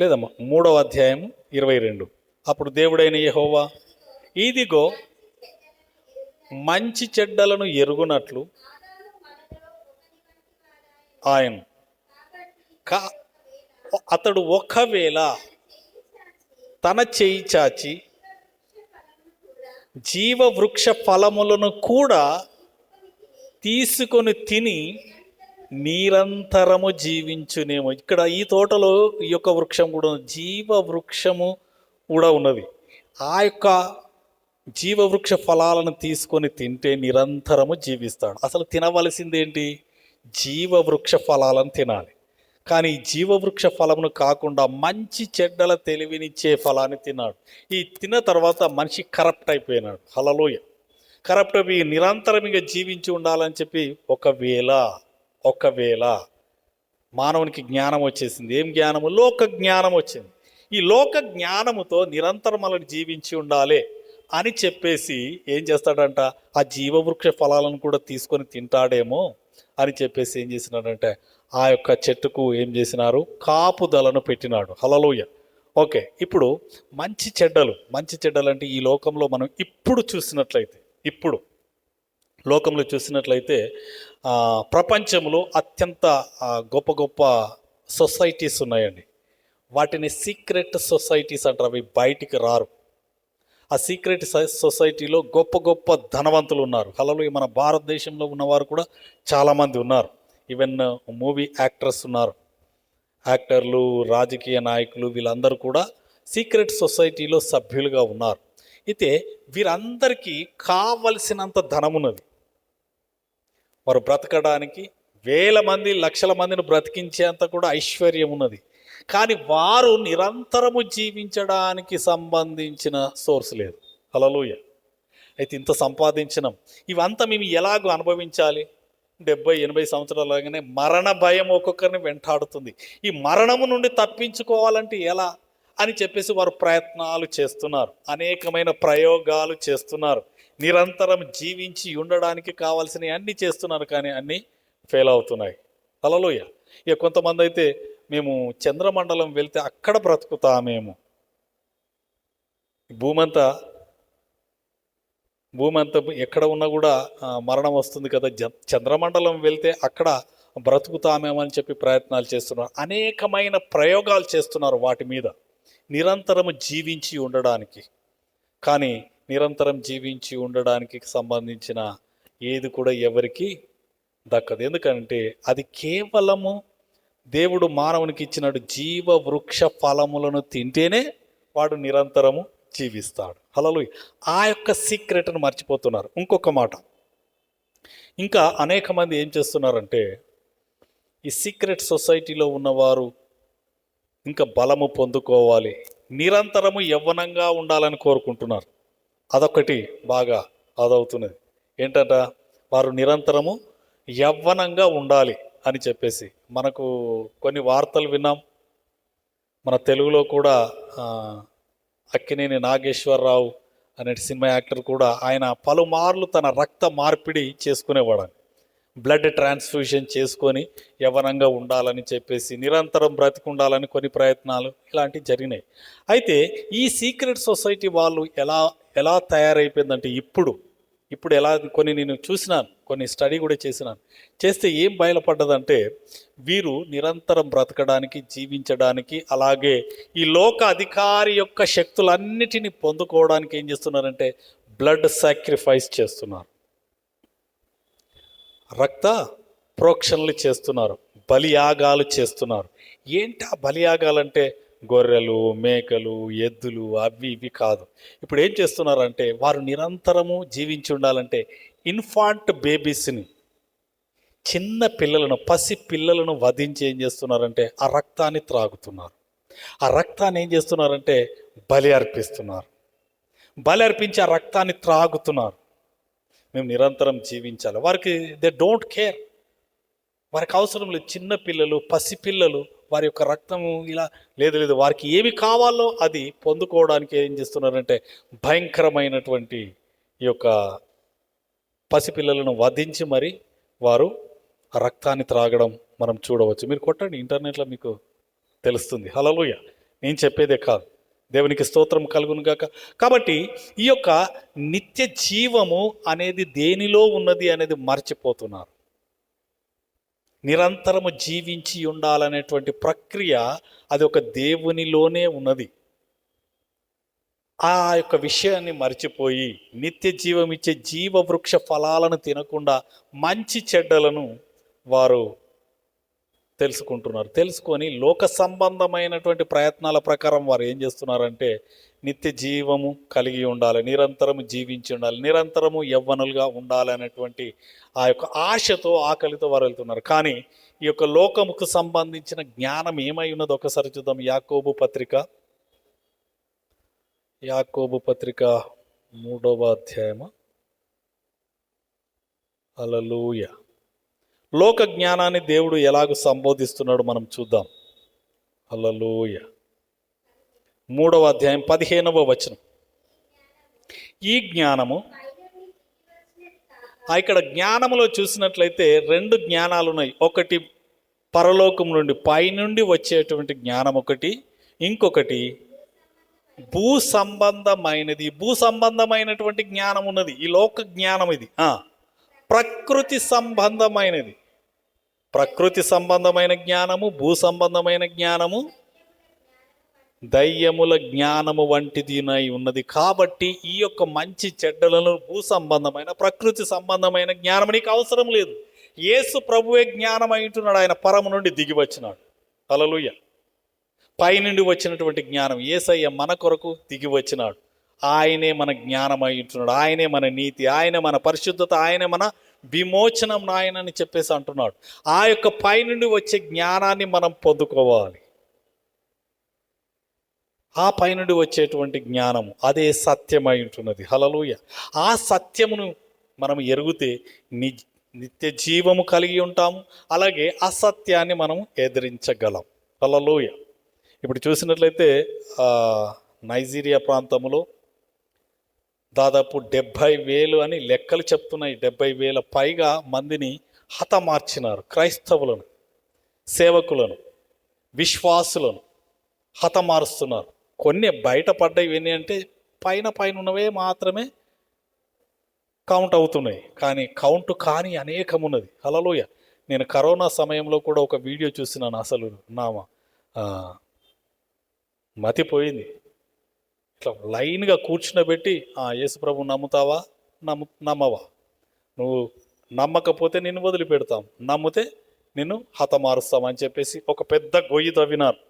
లేదమ్మా 3వ అధ్యాయము 22. అప్పుడు దేవుడైన యెహోవా ఇదిగో మంచి చెడ్డలను ఎరుగునట్లు ఆయన అతడు ఒకవేళ తన చేయి చాచి జీవవృక్ష ఫలములను కూడా తీసుకొని తిని నిరంతరము జీవించునేమో. ఇక్కడ ఈ తోటలో ఈ యొక్క వృక్షం కూడా జీవవృక్షము కూడా ఉన్నది. ఆ యొక్క జీవవృక్ష ఫలాలను తీసుకొని తింటే నిరంతరము జీవిస్తాడు. అసలు తినవలసింది ఏంటి? జీవవృక్ష ఫలాలను తినాలి. కానీ జీవవృక్ష ఫలమును కాకుండా మంచి చెడ్డల తెలివినిచ్చే ఫలాన్ని తిన్నాడు. ఈ తిన్న తర్వాత మనిషి కరప్ట్ అయిపోయినాడు. హల్లెలూయా. కరప్ట్ అయిపోయి నిరంతరం ఇక జీవించి ఉండాలని చెప్పి ఒకవేళ మానవునికి జ్ఞానం వచ్చేసింది. ఏం జ్ఞానము? లోక జ్ఞానం వచ్చింది. ఈ లోక జ్ఞానముతో నిరంతరం మనల్ని జీవించి ఉండాలి అని చెప్పేసి ఏం చేస్తాడంట, ఆ జీవవృక్ష ఫలాలను కూడా తీసుకొని తింటాడేమో అని చెప్పేసి ఏం చేసినాడంటే ఆ యొక్క చెట్టుకు ఏం చేసినారు, కాపుదలను పెట్టినాడు. హల్లెలూయా. ఓకే, ఇప్పుడు మంచి చెడ్డలు అంటే ఈ లోకంలో మనం ఇప్పుడు లోకంలో చూసినట్లయితే ప్రపంచంలో అత్యంత గొప్ప గొప్ప సొసైటీస్ ఉన్నాయండి. వాటిని సీక్రెట్ సొసైటీస్ అంటారు. అవి బయటికి రారు. ఆ సీక్రెట్ సొసైటీలో గొప్ప గొప్ప ధనవంతులు ఉన్నారు. హల్లెలూయా. మన భారతదేశంలో ఉన్నవారు కూడా చాలామంది ఉన్నారు. ఈవెన్ మూవీ యాక్టర్స్ ఉన్నారు, యాక్టర్లు, రాజకీయ నాయకులు, వీళ్ళందరూ కూడా సీక్రెట్ సొసైటీలో సభ్యులుగా ఉన్నారు. అయితే వీరందరికీ కావలసినంత ధనం ఉన్నది. వారు బ్రతకడానికి వేల మంది, లక్షల మందిని బ్రతికించేంత కూడా ఐశ్వర్యం ఉన్నది. కానీ వారు నిరంతరము జీవించడానికి సంబంధించిన సోర్స్ లేదు. హల్లెలూయా. అయితే ఇంత సంపాదించినాం, ఇవంతా మేము ఎలాగో అనుభవించాలి? 70-80 సంవత్సరాలుగానే మరణ భయం ఒక్కొక్కరిని వెంటాడుతుంది. ఈ మరణము నుండి తప్పించుకోవాలంటే ఎలా అని చెప్పేసి వారు ప్రయత్నాలు చేస్తున్నారు, అనేకమైన ప్రయోగాలు చేస్తున్నారు, నిరంతరం జీవించి ఉండడానికి కావాల్సినవి అన్నీ చేస్తున్నారు, కానీ అన్నీ ఫెయిల్ అవుతున్నాయి. హల్లెలూయా. ఇక కొంతమంది అయితే మేము చంద్రమండలం వెళ్తే అక్కడ బ్రతుకుతామేమో, భూమి అంతా ఎక్కడ ఉన్నా కూడా మరణం వస్తుంది కదా, చంద్రమండలం వెళ్తే అక్కడ బ్రతుకుతామేమో అని చెప్పి ప్రయత్నాలు చేస్తున్నారు, అనేకమైన ప్రయోగాలు చేస్తున్నారు వాటి మీద నిరంతరం జీవించి ఉండడానికి. కానీ నిరంతరం జీవించి ఉండడానికి సంబంధించిన ఏది కూడా ఎవరికి దక్కదు. ఎందుకంటే అది కేవలము దేవుడు మానవునికి ఇచ్చినట్టు జీవ వృక్ష ఫలములను తింటేనే వాడు నిరంతరము జీవిస్తాడు. హల్లెలూయా. ఆ యొక్క సీక్రెట్ను మర్చిపోతున్నారు. ఇంకొక మాట, ఇంకా అనేక మంది ఏం చేస్తున్నారంటే ఈ సీక్రెట్ సొసైటీలో ఉన్నవారు ఇంకా బలము పొందుకోవాలి, నిరంతరము యవ్వనంగా ఉండాలని కోరుకుంటున్నారు. అదొకటి బాగా అదవుతున్నది. ఏంటంట, వారు నిరంతరము యవ్వనంగా ఉండాలి అని చెప్పేసి మనకు కొన్ని వార్తలు విన్నాం. మన తెలుగులో కూడా అక్కినేని నాగేశ్వరరావు అనే సినిమా యాక్టర్ కూడా ఆయన పలుమార్లు తన రక్త మార్పిడి చేసుకునేవాడు. బ్లడ్ ట్రాన్స్ఫ్యూషన్ చేసుకొని యవ్వనంగా ఉండాలని చెప్పేసి నిరంతరం బ్రతికి ఉండాలని కొన్ని ప్రయత్నాలు ఇలాంటివి జరిగినాయి. అయితే ఈ సీక్రెట్ సొసైటీ వాళ్ళు ఎలా తయారైపోయిందంటే ఇప్పుడు ఎలా నేను చూసినాను, కొన్ని స్టడీ కూడా చేస్తే ఏం బయలుపడ్డదంటే వీరు నిరంతరం బ్రతకడానికి, జీవించడానికి, అలాగే ఈ లోక అధికారి యొక్క శక్తులన్నిటినీ పొందుకోవడానికి ఏం చేస్తున్నారంటే బ్లడ్ సాక్రిఫైస్ చేస్తున్నారు, రక్త ప్రోక్షణలు చేస్తున్నారు, బలియాగాలు చేస్తున్నారు. ఏంటి ఆ బలియాగాలంటే గొర్రెలు, మేకలు, ఎద్దులు, అవి ఇవి కాదు. ఇప్పుడు ఏం చేస్తున్నారంటే వారు నిరంతరము జీవించి ఉండాలంటే ఇన్ఫాంట్ బేబీస్ని, చిన్న పిల్లలను, పసి పిల్లలను వధించి ఏం చేస్తున్నారంటే ఆ రక్తాన్ని త్రాగుతున్నారు. ఆ రక్తాన్ని ఏం చేస్తున్నారంటే బలి అర్పిస్తున్నారు. బలి అర్పించి ఆ రక్తాన్ని త్రాగుతున్నారు. మేము నిరంతరం జీవించాలి. వారికి దే డోంట్ కేర్, వారికి అవసరం లేదు. చిన్న పిల్లలు, పసిపిల్లలు, వారి యొక్క రక్తము ఇలా లేదు, వారికి ఏమి కావాలో అది పొందుకోవడానికి ఏం చేస్తున్నారంటే భయంకరమైనటువంటి ఈ యొక్క పసిపిల్లలను వధించి మరి వారు ఆ రక్తాన్ని త్రాగడం మనం చూడవచ్చు. మీరు కొట్టండి, ఇంటర్నెట్లో మీకు తెలుస్తుంది. హల్లెలూయా. నేను చెప్పేదే కాదు. దేవునికి స్తోత్రం కలుగును గాక. కాబట్టి ఈ యొక్క నిత్య జీవము అనేది దేనిలో ఉన్నది అనేది మర్చిపోతున్నారు. నిరంతరము జీవించి ఉండాలనేటువంటి ప్రక్రియ అది ఒక దేవునిలోనే ఉన్నది. ఆ యొక్క విషయాన్ని మర్చిపోయి నిత్య జీవం ఇచ్చే జీవవృక్ష ఫలాలను తినకుండా మంచి చెడ్డలను వారు తెలుసుకొని లోక సంబంధమైనటువంటి ప్రయత్నాల ప్రకారం వారు ఏం చేస్తున్నారంటే నిత్య జీవము కలిగి ఉండాలి, నిరంతరము జీవించి ఉండాలి, నిరంతరము యవ్వనులుగా ఉండాలి అనేటువంటి ఆ యొక్క ఆశతో, ఆకలితో వారు వెళ్తున్నారు. కానీ ఈ యొక్క లోకముకు సంబంధించిన జ్ఞానం ఏమై ఉన్నదో ఒకసారి చూద్దాం. యాకోబు పత్రిక 3వ అధ్యాయము హల్లెలూయా. లోక జ్ఞానాన్ని దేవుడు ఎలాగ సంబోధిస్తున్నాడు మనం చూద్దాం. హల్లెలూయా. 3వ అధ్యాయం 15వ వచనం. ఈ జ్ఞానము, ఇక్కడ జ్ఞానములో చూసినట్లయితే 2 జ్ఞానాలు ఉన్నాయి. ఒకటి పరలోకం నుండి పైనుండి వచ్చేటువంటి జ్ఞానం ఒకటి, ఇంకొకటి భూ సంబంధమైనది. భూ సంబంధమైనటువంటి జ్ఞానం ఉన్నది, ఈ లోక జ్ఞానం. ఇది ప్రకృతి సంబంధమైనది. ప్రకృతి సంబంధమైన జ్ఞానము, భూ సంబంధమైన జ్ఞానము దయ్యముల జ్ఞానము వంటిదినై ఉన్నది. కాబట్టి ఈ యొక్క మంచి చెడ్డలను, భూ సంబంధమైన ప్రకృతి సంబంధమైన జ్ఞానం నీకు అవసరం లేదు. యేసు ప్రభువే జ్ఞానం అయింటున్నాడు. ఆయన పరము నుండి దిగి వచ్చినాడు. హల్లెలూయా. పైనుండి వచ్చినటువంటి జ్ఞానం. యేసయ్య మన కొరకు దిగి వచ్చినాడు. ఆయనే మన జ్ఞానం అయింటున్నాడు. ఆయనే మన నీతి, ఆయన మన పరిశుద్ధత, ఆయన మన విమోచనం నాయనని చెప్పేసి అంటున్నాడు. ఆ యొక్క పైనుండి వచ్చే జ్ఞానాన్ని మనం పొందుకోవాలి. ఆ పైనుండి వచ్చేటువంటి జ్ఞానము అదే సత్యమై ఉంటున్నది. హల్లెలూయా. ఆ సత్యమును మనం ఎరిగితే నిత్య జీవము కలిగి ఉంటాము. అలాగే అసత్యాన్ని మనం ఎదిరించగలం. హల్లెలూయా. ఇప్పుడు చూసినట్లయితే నైజీరియా ప్రాంతంలో దాదాపు 70,000 అని లెక్కలు చెప్తున్నాయి. 70,000 పైగా మందిని హతమార్చినారు. క్రైస్తవులను, సేవకులను, విశ్వాసులను హతమారుస్తున్నారు. కొన్ని బయటపడ్డాయి. ఇవన్నీ అంటే పైన ఉన్నవే మాత్రమే కౌంట్ అవుతున్నాయి, కానీ కౌంట్ కాని అనేకమున్నది. హల్లెలూయా. నేను కరోనా సమయంలో కూడా ఒక వీడియో చూసినాను. అసలు నా మతిపోయింది. ఇట్లా లైన్గా కూర్చునబెట్టి, యేసుప్రభు నమ్ముతావా, నమ్మవా, నువ్వు నమ్మకపోతే నిన్ను వదిలిపెడతాం, నమ్మితే నిన్ను హతమారుస్తామని చెప్పేసి ఒక పెద్ద గొయ్యి తవ్వినారు.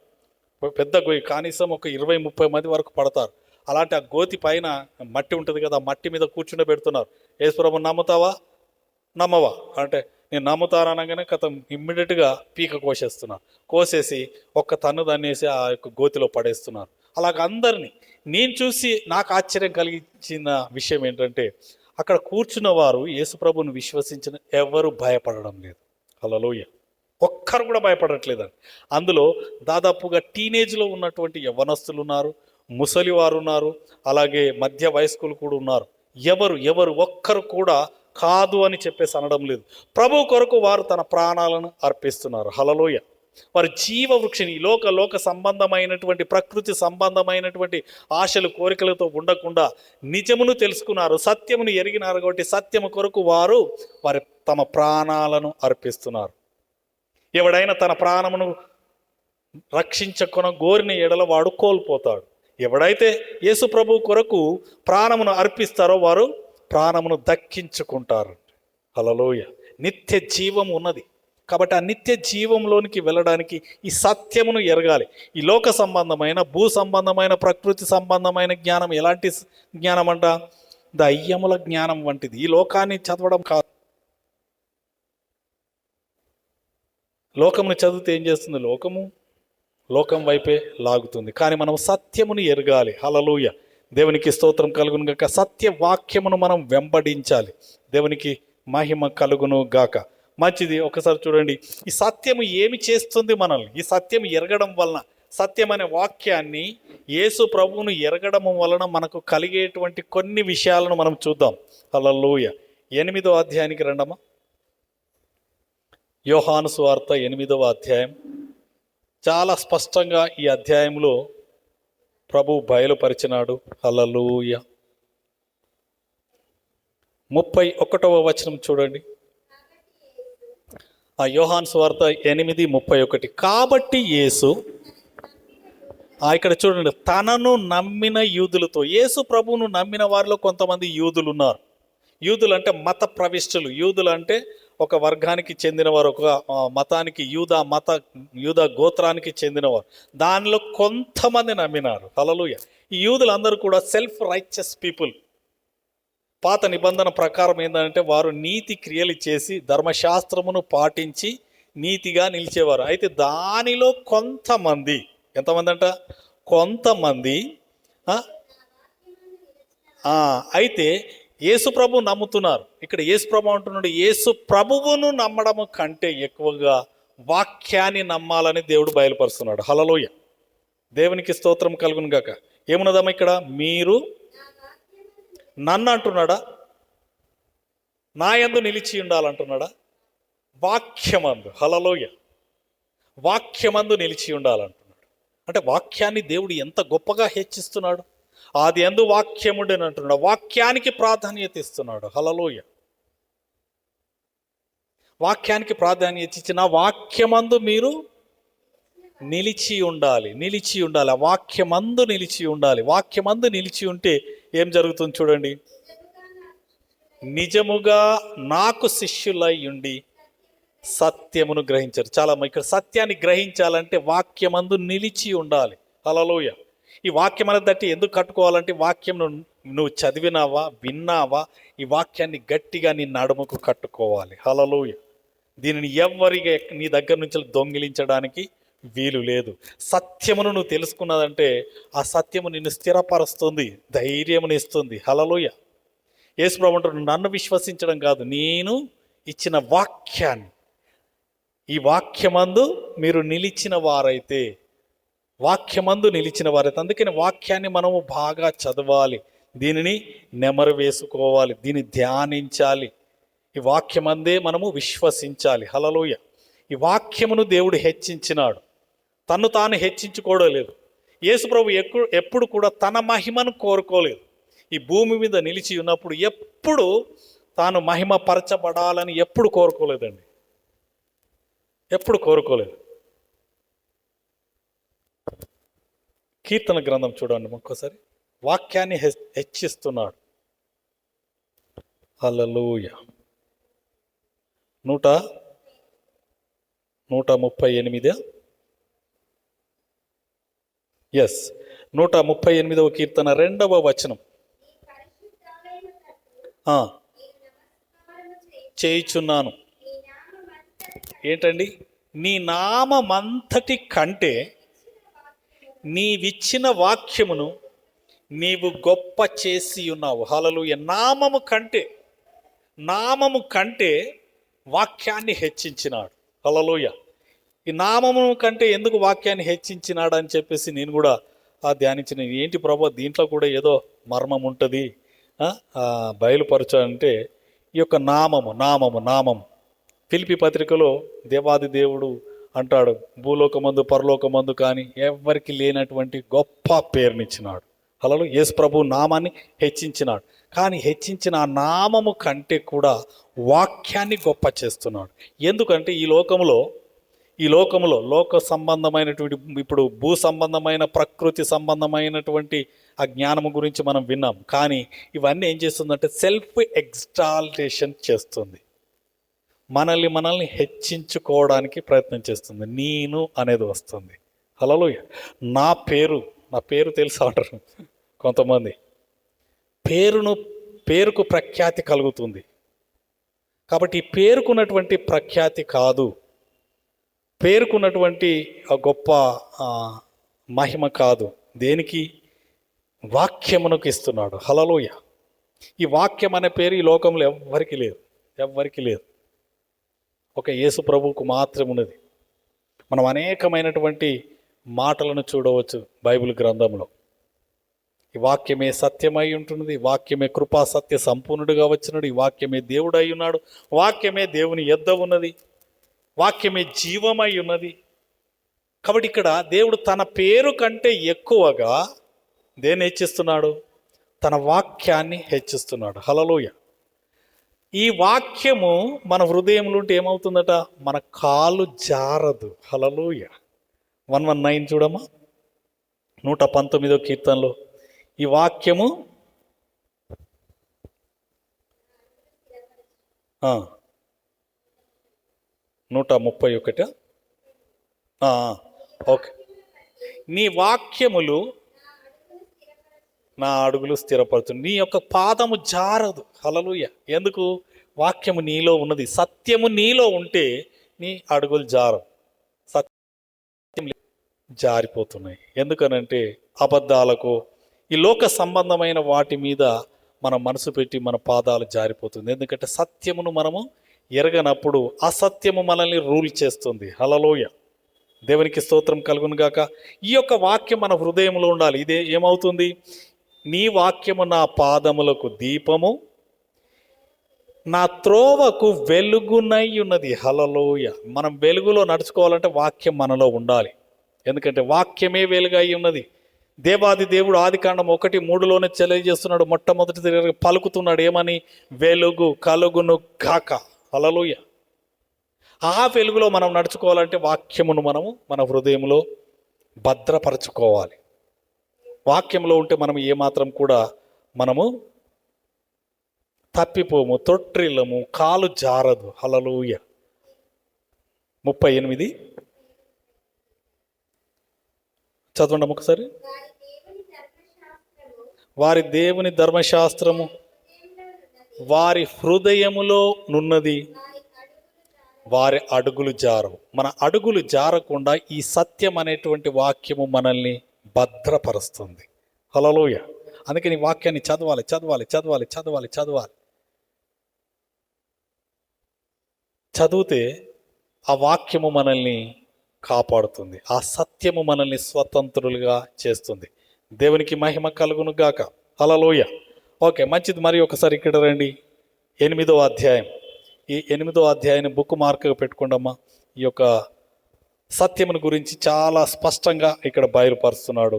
పెద్ద గొయ్యి, కనీసం ఒక 20-30 మంది వరకు పడతారు. అలాంటి ఆ గోతి పైన మట్టి ఉంటుంది కదా, ఆ మట్టి మీద కూర్చుని పెడుతున్నారు. యేసుప్రభు నమ్ముతావా, నమ్మవా అంటే నేను నమ్ముతాను అనగానే కథ ఇమ్మీడియట్గా పీక కోసేస్తున్నారు. కోసేసి ఒక్క తన్ను దన్నేసి ఆ యొక్క గోతిలో పడేస్తున్నారు. అలాగ అందరినీ నేను చూసి నాకు ఆశ్చర్యం కలిగించిన విషయం ఏంటంటే, అక్కడ కూర్చున్న వారు యేసుప్రభుని విశ్వసించిన ఎవరు భయపడడం లేదు. హల్లెలూయా. ఒక్కరు కూడా భయపడట్లేదండి. అందులో దాదాపుగా టీనేజ్లో ఉన్నటువంటి యవ్వనస్తులు ఉన్నారు, ముసలి వారు ఉన్నారు, అలాగే మధ్య వయస్కులు కూడా ఉన్నారు. ఎవరు ఒక్కరు కూడా కాదు అని చెప్పేసి అనడం లేదు. ప్రభు కొరకు వారు తన ప్రాణాలను అర్పిస్తున్నారు. హల్లెలూయా. వారు జీవవృక్షని, లోక సంబంధమైనటువంటి ప్రకృతి సంబంధమైనటువంటి ఆశలు, కోరికలతో ఉండకుండా నిజమును తెలుసుకున్నారు, సత్యమును ఎరిగినారు. కాబట్టి సత్యము కొరకు వారు తమ ప్రాణాలను అర్పిస్తున్నారు. ఎవడైనా తన ప్రాణమును రక్షించకొన గోరిన ఎడల వాడు కోల్పోతాడు. ఎవడైతే యేసు ప్రభు కొరకు ప్రాణమును అర్పిస్తారో వారు ప్రాణమును దక్కించుకుంటారు. హల్లెలూయా. నిత్య జీవం ఉన్నది. కాబట్టి ఆ నిత్య జీవంలోనికి వెళ్ళడానికి ఈ సత్యమును ఎరగాలి. ఈ లోక సంబంధమైన, భూ సంబంధమైన, ప్రకృతి సంబంధమైన జ్ఞానం ఎలాంటి జ్ఞానం అంట? దయ్యముల జ్ఞానం వంటిది. ఈ లోకాన్ని చదవడం కాదు. లోకమును చదివితే ఏం చేస్తుంది? లోకం వైపే లాగుతుంది. కానీ మనం సత్యమును ఎరగాలి. హల్లెలూయా. దేవునికి స్తోత్రం కలుగును గాక. సత్య వాక్యమును మనం వెంబడించాలి. దేవునికి మహిమ కలుగును గాక. మంచిది. ఒకసారి చూడండి, ఈ సత్యము ఏమి చేస్తుంది మనల్ని. ఈ సత్యం ఎరగడం వలన, సత్యం అనే వాక్యాన్ని, యేసు ప్రభువును ఎరగడం వలన మనకు కలిగేటువంటి కొన్ని విషయాలను మనం చూద్దాం. హల్లెలూయా. 8వ అధ్యాయానికి రండమ్మా. యోహాను సువార్త 8వ అధ్యాయం. చాలా స్పష్టంగా ఈ అధ్యాయంలో ప్రభు బయలుపరిచినాడు. హల్లెలూయా. 31వ వచనం చూడండి. ఆ యోహాను సువార్త 8:31. కాబట్టి యేసు, ఇక్కడ చూడండి, తనను నమ్మిన యూదులతో, యేసు ప్రభువును నమ్మిన వారిలో కొంతమంది యూదులు ఉన్నారు. యూదులు అంటే మత ప్రవిష్టులు. యూదులు అంటే ఒక వర్గానికి చెందినవారు, ఒక మతానికి, యూదా గోత్రానికి చెందినవారు. దానిలో కొంతమంది నమ్మినారు. హల్లెలూయా. ఈ యూదులందరూ కూడా సెల్ఫ్ రైచియస్ పీపుల్. పాత నిబంధన ప్రకారం ఏంటంటే వారు నీతి క్రియలు చేసి ధర్మశాస్త్రమును పాటించి నీతిగా నిలిచేవారు. అయితే దానిలో కొంతమంది, ఎంతమంది అంట? కొంతమంది. అయితే యేసు ప్రభు నమ్ముతున్నారు. ఇక్కడ యేసు ప్రభు అంటున్నాడు, యేసు ప్రభువును నమ్మడము కంటే ఎక్కువగా వాక్యాన్ని నమ్మాలని దేవుడు బయలుపరుస్తున్నాడు. హల్లెలూయా, దేవునికి స్తోత్రం కలుగును గాక. ఏమున్నదమ్మా ఇక్కడ? మీరు నన్ను అంటున్నాడా? నా యందు నిలిచి ఉండాలంటున్నాడా? వాక్యమందు, హల్లెలూయా, వాక్యమందు నిలిచి ఉండాలంటున్నాడు. అంటే వాక్యాన్ని దేవుడు ఎంత గొప్పగా హెచ్చిస్తున్నాడు. ఆది యందు వాక్యముండెను అంటున్నాడు. వాక్యానికి ప్రాధాన్యత ఇస్తున్నాడు. హల్లెలూయా, వాక్యానికి ప్రాధాన్యత ఇచ్చిన వాక్యమందు మీరు నిలిచి ఉండాలి. నిలిచి ఉండాలి, ఆ వాక్యమందు నిలిచి ఉండాలి. వాక్యమందు నిలిచి ఉంటే ఏం జరుగుతుంది చూడండి. నిజముగా నాకు శిష్యులై ఉండి సత్యమును గ్రహించారు. చాలా ఇక్కడ సత్యాన్ని గ్రహించాలంటే వాక్యమందు నిలిచి ఉండాలి. హల్లెలూయా, ఈ వాక్యం అనేది బట్టి ఎందుకు కట్టుకోవాలంటే వాక్యం నువ్వు చదివినావా, విన్నావా, ఈ వాక్యాన్ని గట్టిగా నీ నడుముకు కట్టుకోవాలి. హల్లెలూయా, దీనిని ఎవ్వరిగా నీ దగ్గర నుంచి దొంగిలించడానికి వీలు లేదు. సత్యమును నువ్వు తెలుసుకున్నదంటే ఆ సత్యము నిన్ను స్థిరపరుస్తుంది, ధైర్యమును ఇస్తుంది. హల్లెలూయా, యేసు ప్రభువు అంటాడు, నన్ను విశ్వసించడం కాదు, నేను ఇచ్చిన వాక్యాన్ని, ఈ వాక్యమందు మీరు నిలిచిన వారైతే, వాక్యమందు నిలిచిన వారైతే. అందుకని వాక్యాన్ని మనము బాగా చదవాలి, దీనిని నెమరు వేసుకోవాలి, దీన్ని ధ్యానించాలి, ఈ వాక్యమందే మనము విశ్వసించాలి. హల్లెలూయా, ఈ వాక్యమును దేవుడు హెచ్చించినాడు, తన్ను తాను హెచ్చించుకోవడం లేదు. యేసు ప్రభు ఎప్పుడు కూడా తన మహిమను కోరుకోలేదు. ఈ భూమి మీద నిలిచి ఉన్నప్పుడు ఎప్పుడు తాను మహిమ పరచబడాలని ఎప్పుడు కోరుకోలేదండి, ఎప్పుడు కోరుకోలేదు. కీర్తన గ్రంథం చూడండి ఒక్కసారి, వాక్యాన్ని హెచ్చిస్తున్నాడు. హల్లెలూయా, 138 ఎస్ 138వ కీర్తన 2వ వచనం. చేయుచున్నాను ఏంటండి? నీ నామమంతటి కంటే నీవిచ్చిన వాక్యమును నీవు గొప్ప చేసి ఉన్నావు. హల్లెలూయా, నామము కంటే వాక్యాన్ని హెచ్చించినాడు. హల్లెలూయా, ఈ నామము కంటే ఎందుకు వాక్యాన్ని హెచ్చించినాడు అని చెప్పేసి నేను కూడా ధ్యానించిన. ఏంటి ప్రభు, దీంట్లో కూడా ఏదో మర్మం ఉంటుంది బయలుపరచాలంటే, ఈ యొక్క నామము ఫిలిప్పీ పత్రికలో దేవాది దేవుడు అంటాడు, భూలోకమందు పరలోకమందు కానీ ఎవరికి లేనటువంటి గొప్ప పేరునిచ్చినాడు. హల్లెలూయా, యేసు ప్రభు నామాన్ని హెచ్చించినాడు. కానీ హెచ్చించిన ఆ నామము కంటే కూడా వాక్యాన్ని గొప్ప చేస్తున్నాడు. ఎందుకంటే ఈ లోకములో లోక సంబంధమైనటువంటి, ఇప్పుడు భూ సంబంధమైన, ప్రకృతి సంబంధమైనటువంటి ఆ జ్ఞానము గురించి మనం విన్నాం. కానీ ఇవన్నీ ఏం చేస్తుందంటే సెల్ఫ్ ఎగ్జాల్టేషన్ చేస్తుంది, మనల్ని హెచ్చించుకోవడానికి ప్రయత్నం చేస్తుంది. నేను అనేది వస్తుంది. హల్లెలూయా, నా పేరు తెలుసా అంటారు కొంతమంది. పేరుకు ప్రఖ్యాతి కలుగుతుంది. కాబట్టి ఈ పేరుకున్నటువంటి ప్రఖ్యాతి కాదు, పేరుకున్నటువంటి గొప్ప మహిమ కాదు. దేనికి? వాక్యమునకు ఇస్తున్నాడు. హల్లెలూయా, ఈ వాక్యం అనే పేరు ఈ లోకంలో ఎవ్వరికి లేదు, ఒక యేసు ప్రభువుకు మాత్రం ఉన్నది. మనం అనేకమైనటువంటి మాటలను చూడవచ్చు బైబిల్ గ్రంథంలో. ఈ వాక్యమే సత్యమై ఉంటున్నది, ఈ వాక్యమే కృపా సత్య సంపూర్ణుడుగా వచ్చినాడు, ఈ వాక్యమే దేవుడు అయి ఉన్నాడు, వాక్యమే దేవుని యొద్ద ఉన్నది, వాక్యమే జీవమై ఉన్నది. కాబట్టి ఇక్కడ దేవుడు తన పేరు కంటే ఎక్కువగా దేన్ని హెచ్చిస్తున్నాడు? తన వాక్యాన్ని హెచ్చిస్తున్నాడు. హల్లెలూయా, ఈ వాక్యము మన హృదయంలో ఉంటే ఏమవుతుందట? మన కాలు జారదు. హల్లెలూయా, 119 చూడమ్మా, 119వ కీర్తనలో ఈ వాక్యము 131. ఓకే, నీ వాక్యములు నా అడుగులు స్థిరపడుతుంది, నీ యొక్క పాదము జారదు. హల్లెలూయా, ఎందుకు? వాక్యము నీలో ఉన్నది, సత్యము నీలో ఉంటే నీ అడుగులు జారవు, సత్యం జారిపోతున్నాయి. ఎందుకనంటే అబద్ధాలకు, ఈ లోక సంబంధమైన వాటి మీద మన మనసు పెట్టి మన పాదాలు జారిపోతుంది. ఎందుకంటే సత్యమును మనము ఎరగనప్పుడు అసత్యము మనల్ని రూల్ చేస్తుంది. హల్లెలూయా, దేవునికి స్తోత్రం కలుగును గాక. ఈ యొక్క వాక్యం మన హృదయంలో ఉండాలి. ఇదే ఏమవుతుంది? నీ వాక్యము నా పాదములకు దీపము, నా త్రోవకు వెలుగునై ఉన్నది. హల్లెలూయా. మనం వెలుగులో నడుచుకోవాలంటే వాక్యం మనలో ఉండాలి. ఎందుకంటే వాక్యమే వెలుగై ఉన్నది. దేవాది దేవుడు ఆదికాండం 1:3లోనే తెలియజేస్తున్నాడు. మొట్టమొదటి పలుకుతున్నాడు ఏమని? వెలుగు కలుగును గాక. హల్లెలూయా. ఆ వెలుగులో మనం నడుచుకోవాలంటే వాక్యమును మనము మన హృదయంలో భద్రపరచుకోవాలి. వాక్యంలో ఉంటే మనం ఏమాత్రం కూడా మనము తప్పిపోము, తొట్టిల్లము, కాలు జారదు. హల్లెలూయా. 38 చదవండి ఒకసారి. వారి దేవుని ధర్మశాస్త్రము వారి హృదయములో నున్నది, వారి అడుగులు జారవు. మన అడుగులు జారకుండా ఈ సత్యం అనేటువంటి వాక్యము మనల్ని భద్రపరుస్తుంది. హల్లెలూయా. అందుకని వాక్యాన్ని చదవాలి చదవాలి చదవాలి చదవాలి చదవాలి. చదివితే ఆ వాక్యము మనల్ని కాపాడుతుంది. ఆ సత్యము మనల్ని స్వతంత్రులుగా చేస్తుంది. దేవునికి మహిమ కలుగును గాక. హల్లెలూయా. ఓకే, మంచిది. మరి ఒకసారి ఇక్కడ రండి. 8వ అధ్యాయం. ఈ 8వ అధ్యాయాన్ని బుక్ మార్క్గా పెట్టుకోండమ్మా. ఈ యొక్క సత్యమును గురించి చాలా స్పష్టంగా ఇక్కడ బయలుపరుస్తున్నాడు.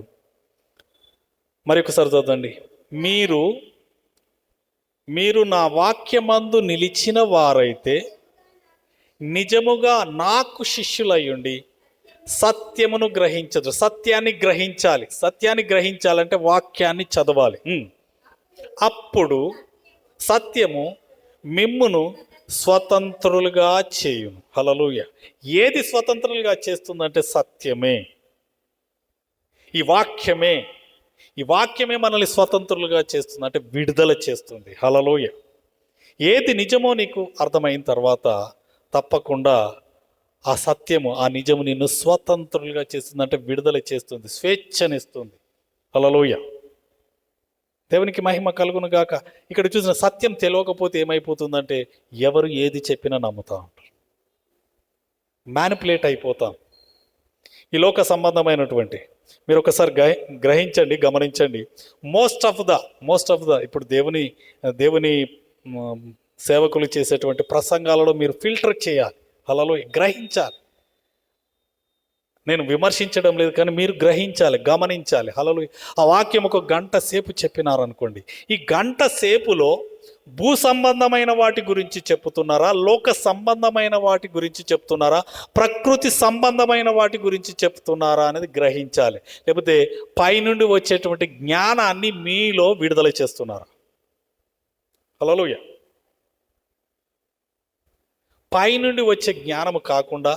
మరి ఒకసారి చదవండి. మీరు నా వాక్యమందు నిలిచిన వారైతే నిజముగా నాకు శిష్యులయ్యుండి సత్యమును గ్రహించదు. సత్యాన్ని గ్రహించాలి. సత్యాన్ని గ్రహించాలంటే వాక్యాన్ని చదవాలి. అప్పుడు సత్యము మిమ్మును స్వతంత్రులుగా చేయును. హల్లెలూయా. ఏది స్వతంత్రులుగా చేస్తుందంటే సత్యమే, ఈ వాక్యమే. ఈ వాక్యమే మనల్ని స్వతంత్రులుగా చేస్తుంది, అంటే విడుదల చేస్తుంది. హల్లెలూయా. ఏది నిజమో నీకు అర్థమైన తర్వాత తప్పకుండా ఆ సత్యము, ఆ నిజము నిన్ను స్వతంత్రులుగా చేస్తుంది, అంటే విడుదల చేస్తుంది, స్వేచ్ఛనిస్తుంది. హల్లెలూయా. దేవునికి మహిమ కలుగును గాక. ఇక్కడ చూసిన సత్యం తెలియకపోతే ఏమైపోతుందంటే ఎవరు ఏది చెప్పినా నమ్ముతా ఉంటారు, మ్యానిపులేట్ అయిపోతాం. ఈ లోక సంబంధమైనటువంటి మీరు ఒకసారి గ్రహించండి, గమనించండి. మోస్ట్ ఆఫ్ ద ఇప్పుడు దేవుని సేవకులు చేసేటువంటి ప్రసంగాలలో మీరు ఫిల్టర్ చేయాలి. హల్లెలూయా. గ్రహించాలి. నేను విమర్శించడం లేదు, కానీ మీరు గ్రహించాలి, గమనించాలి. హల్లెలూయా. ఆ వాక్యం ఒక గంట సేపు చెప్పినారనుకోండి, ఈ గంట సేపులో భూ సంబంధమైన వాటి గురించి చెప్తున్నారా, లోక సంబంధమైన వాటి గురించి చెప్తున్నారా, ప్రకృతి సంబంధమైన వాటి గురించి చెప్తున్నారా అనేది గ్రహించాలి. లేకపోతే పైనుండి వచ్చేటువంటి జ్ఞానాన్ని మీలో విడుదల చేస్తున్నారా. హల్లెలూయా. పైనుండి వచ్చే జ్ఞానము కాకుండా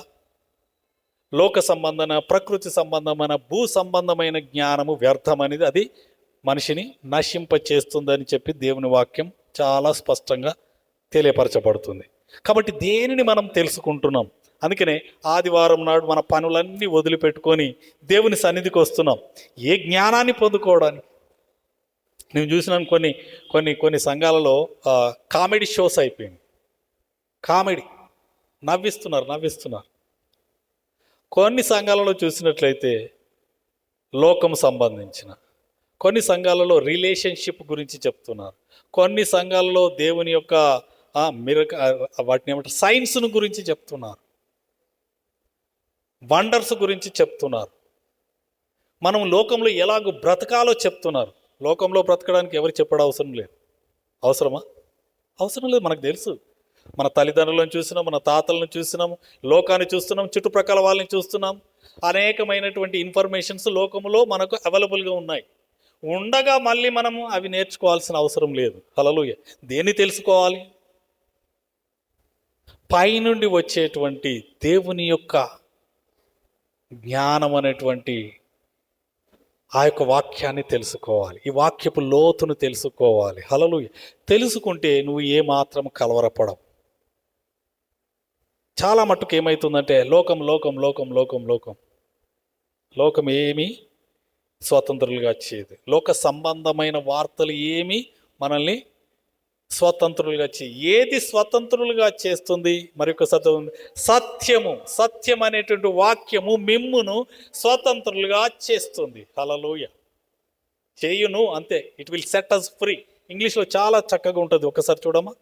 లోక సంబంధమైన, ప్రకృతి సంబంధమైన, భూ సంబంధమైన జ్ఞానము వ్యర్థమనేది, అది మనిషిని నశింప చేస్తుందని చెప్పి దేవుని వాక్యం చాలా స్పష్టంగా తెలియపరచబడుతుంది. కాబట్టి దేనిని మనం తెలుసుకుంటున్నాం. అందుకనే ఆదివారం నాడు మన పనులన్నీ వదిలిపెట్టుకొని దేవుని సన్నిధికి వస్తున్నాం. ఏ జ్ఞానాన్ని పొందుకోవడానికి. నేను చూసినాను కొన్ని సంఘాలలో కామెడీ షోస్ అయిపోయింది. కామెడీ, నవ్విస్తున్నారు. కొన్ని సంఘాలలో చూసినట్లయితే లోకం సంబంధించిన, కొన్ని సంఘాలలో రిలేషన్షిప్ గురించి చెప్తున్నారు, కొన్ని సంఘాలలో దేవుని యొక్క వాటిని ఏమంటారు, సైన్స్ను గురించి చెప్తున్నారు, వండర్స్ గురించి చెప్తున్నారు. మనం లోకంలో ఎలాగో బ్రతకాలో చెప్తున్నారు. లోకంలో బ్రతకడానికి ఎవరు చెప్పడం అవసరం లేదు. అవసరమా? అవసరం లేదు. మనకు తెలుసు. మన తల్లిదండ్రులను చూసినాం, మన తాతలను చూసినాము, లోకాన్ని చూస్తున్నాం, చుట్టుప్రక్కల వాళ్ళని చూస్తున్నాం. అనేకమైనటువంటి ఇన్ఫర్మేషన్స్ లోకంలో మనకు అవైలబుల్గా ఉన్నాయి. ఉండగా మళ్ళీ మనము అవి నేర్చుకోవాల్సిన అవసరం లేదు. హల్లెలూయా. దేన్ని తెలుసుకోవాలి? పైనుండి వచ్చేటువంటి దేవుని యొక్క జ్ఞానం అనేటువంటి ఆ యొక్క వాక్యాన్ని తెలుసుకోవాలి. ఈ వాక్యపు లోతును తెలుసుకోవాలి. హల్లెలూయా. తెలుసుకుంటే నువ్వు ఏమాత్రం కలవరపడవు. చాలా మట్టుకు ఏమవుతుందంటే లోకం ఏమీ స్వతంత్రులుగా చేయదు. లోక సంబంధమైన వార్తలు ఏమీ మనల్ని స్వతంత్రులుగా ఏది స్వతంత్రులుగా చేస్తుంది? మరి ఒక సత్యము. సత్యం అనేటువంటి వాక్యము మిమ్మును స్వతంత్రులుగా చేస్తుంది. హల్లెలూయ. చేయును అంతే. It will set us free. ఇంగ్లీష్లో చాలా చక్కగా ఉంటుంది. ఒకసారి చూడమ్మా.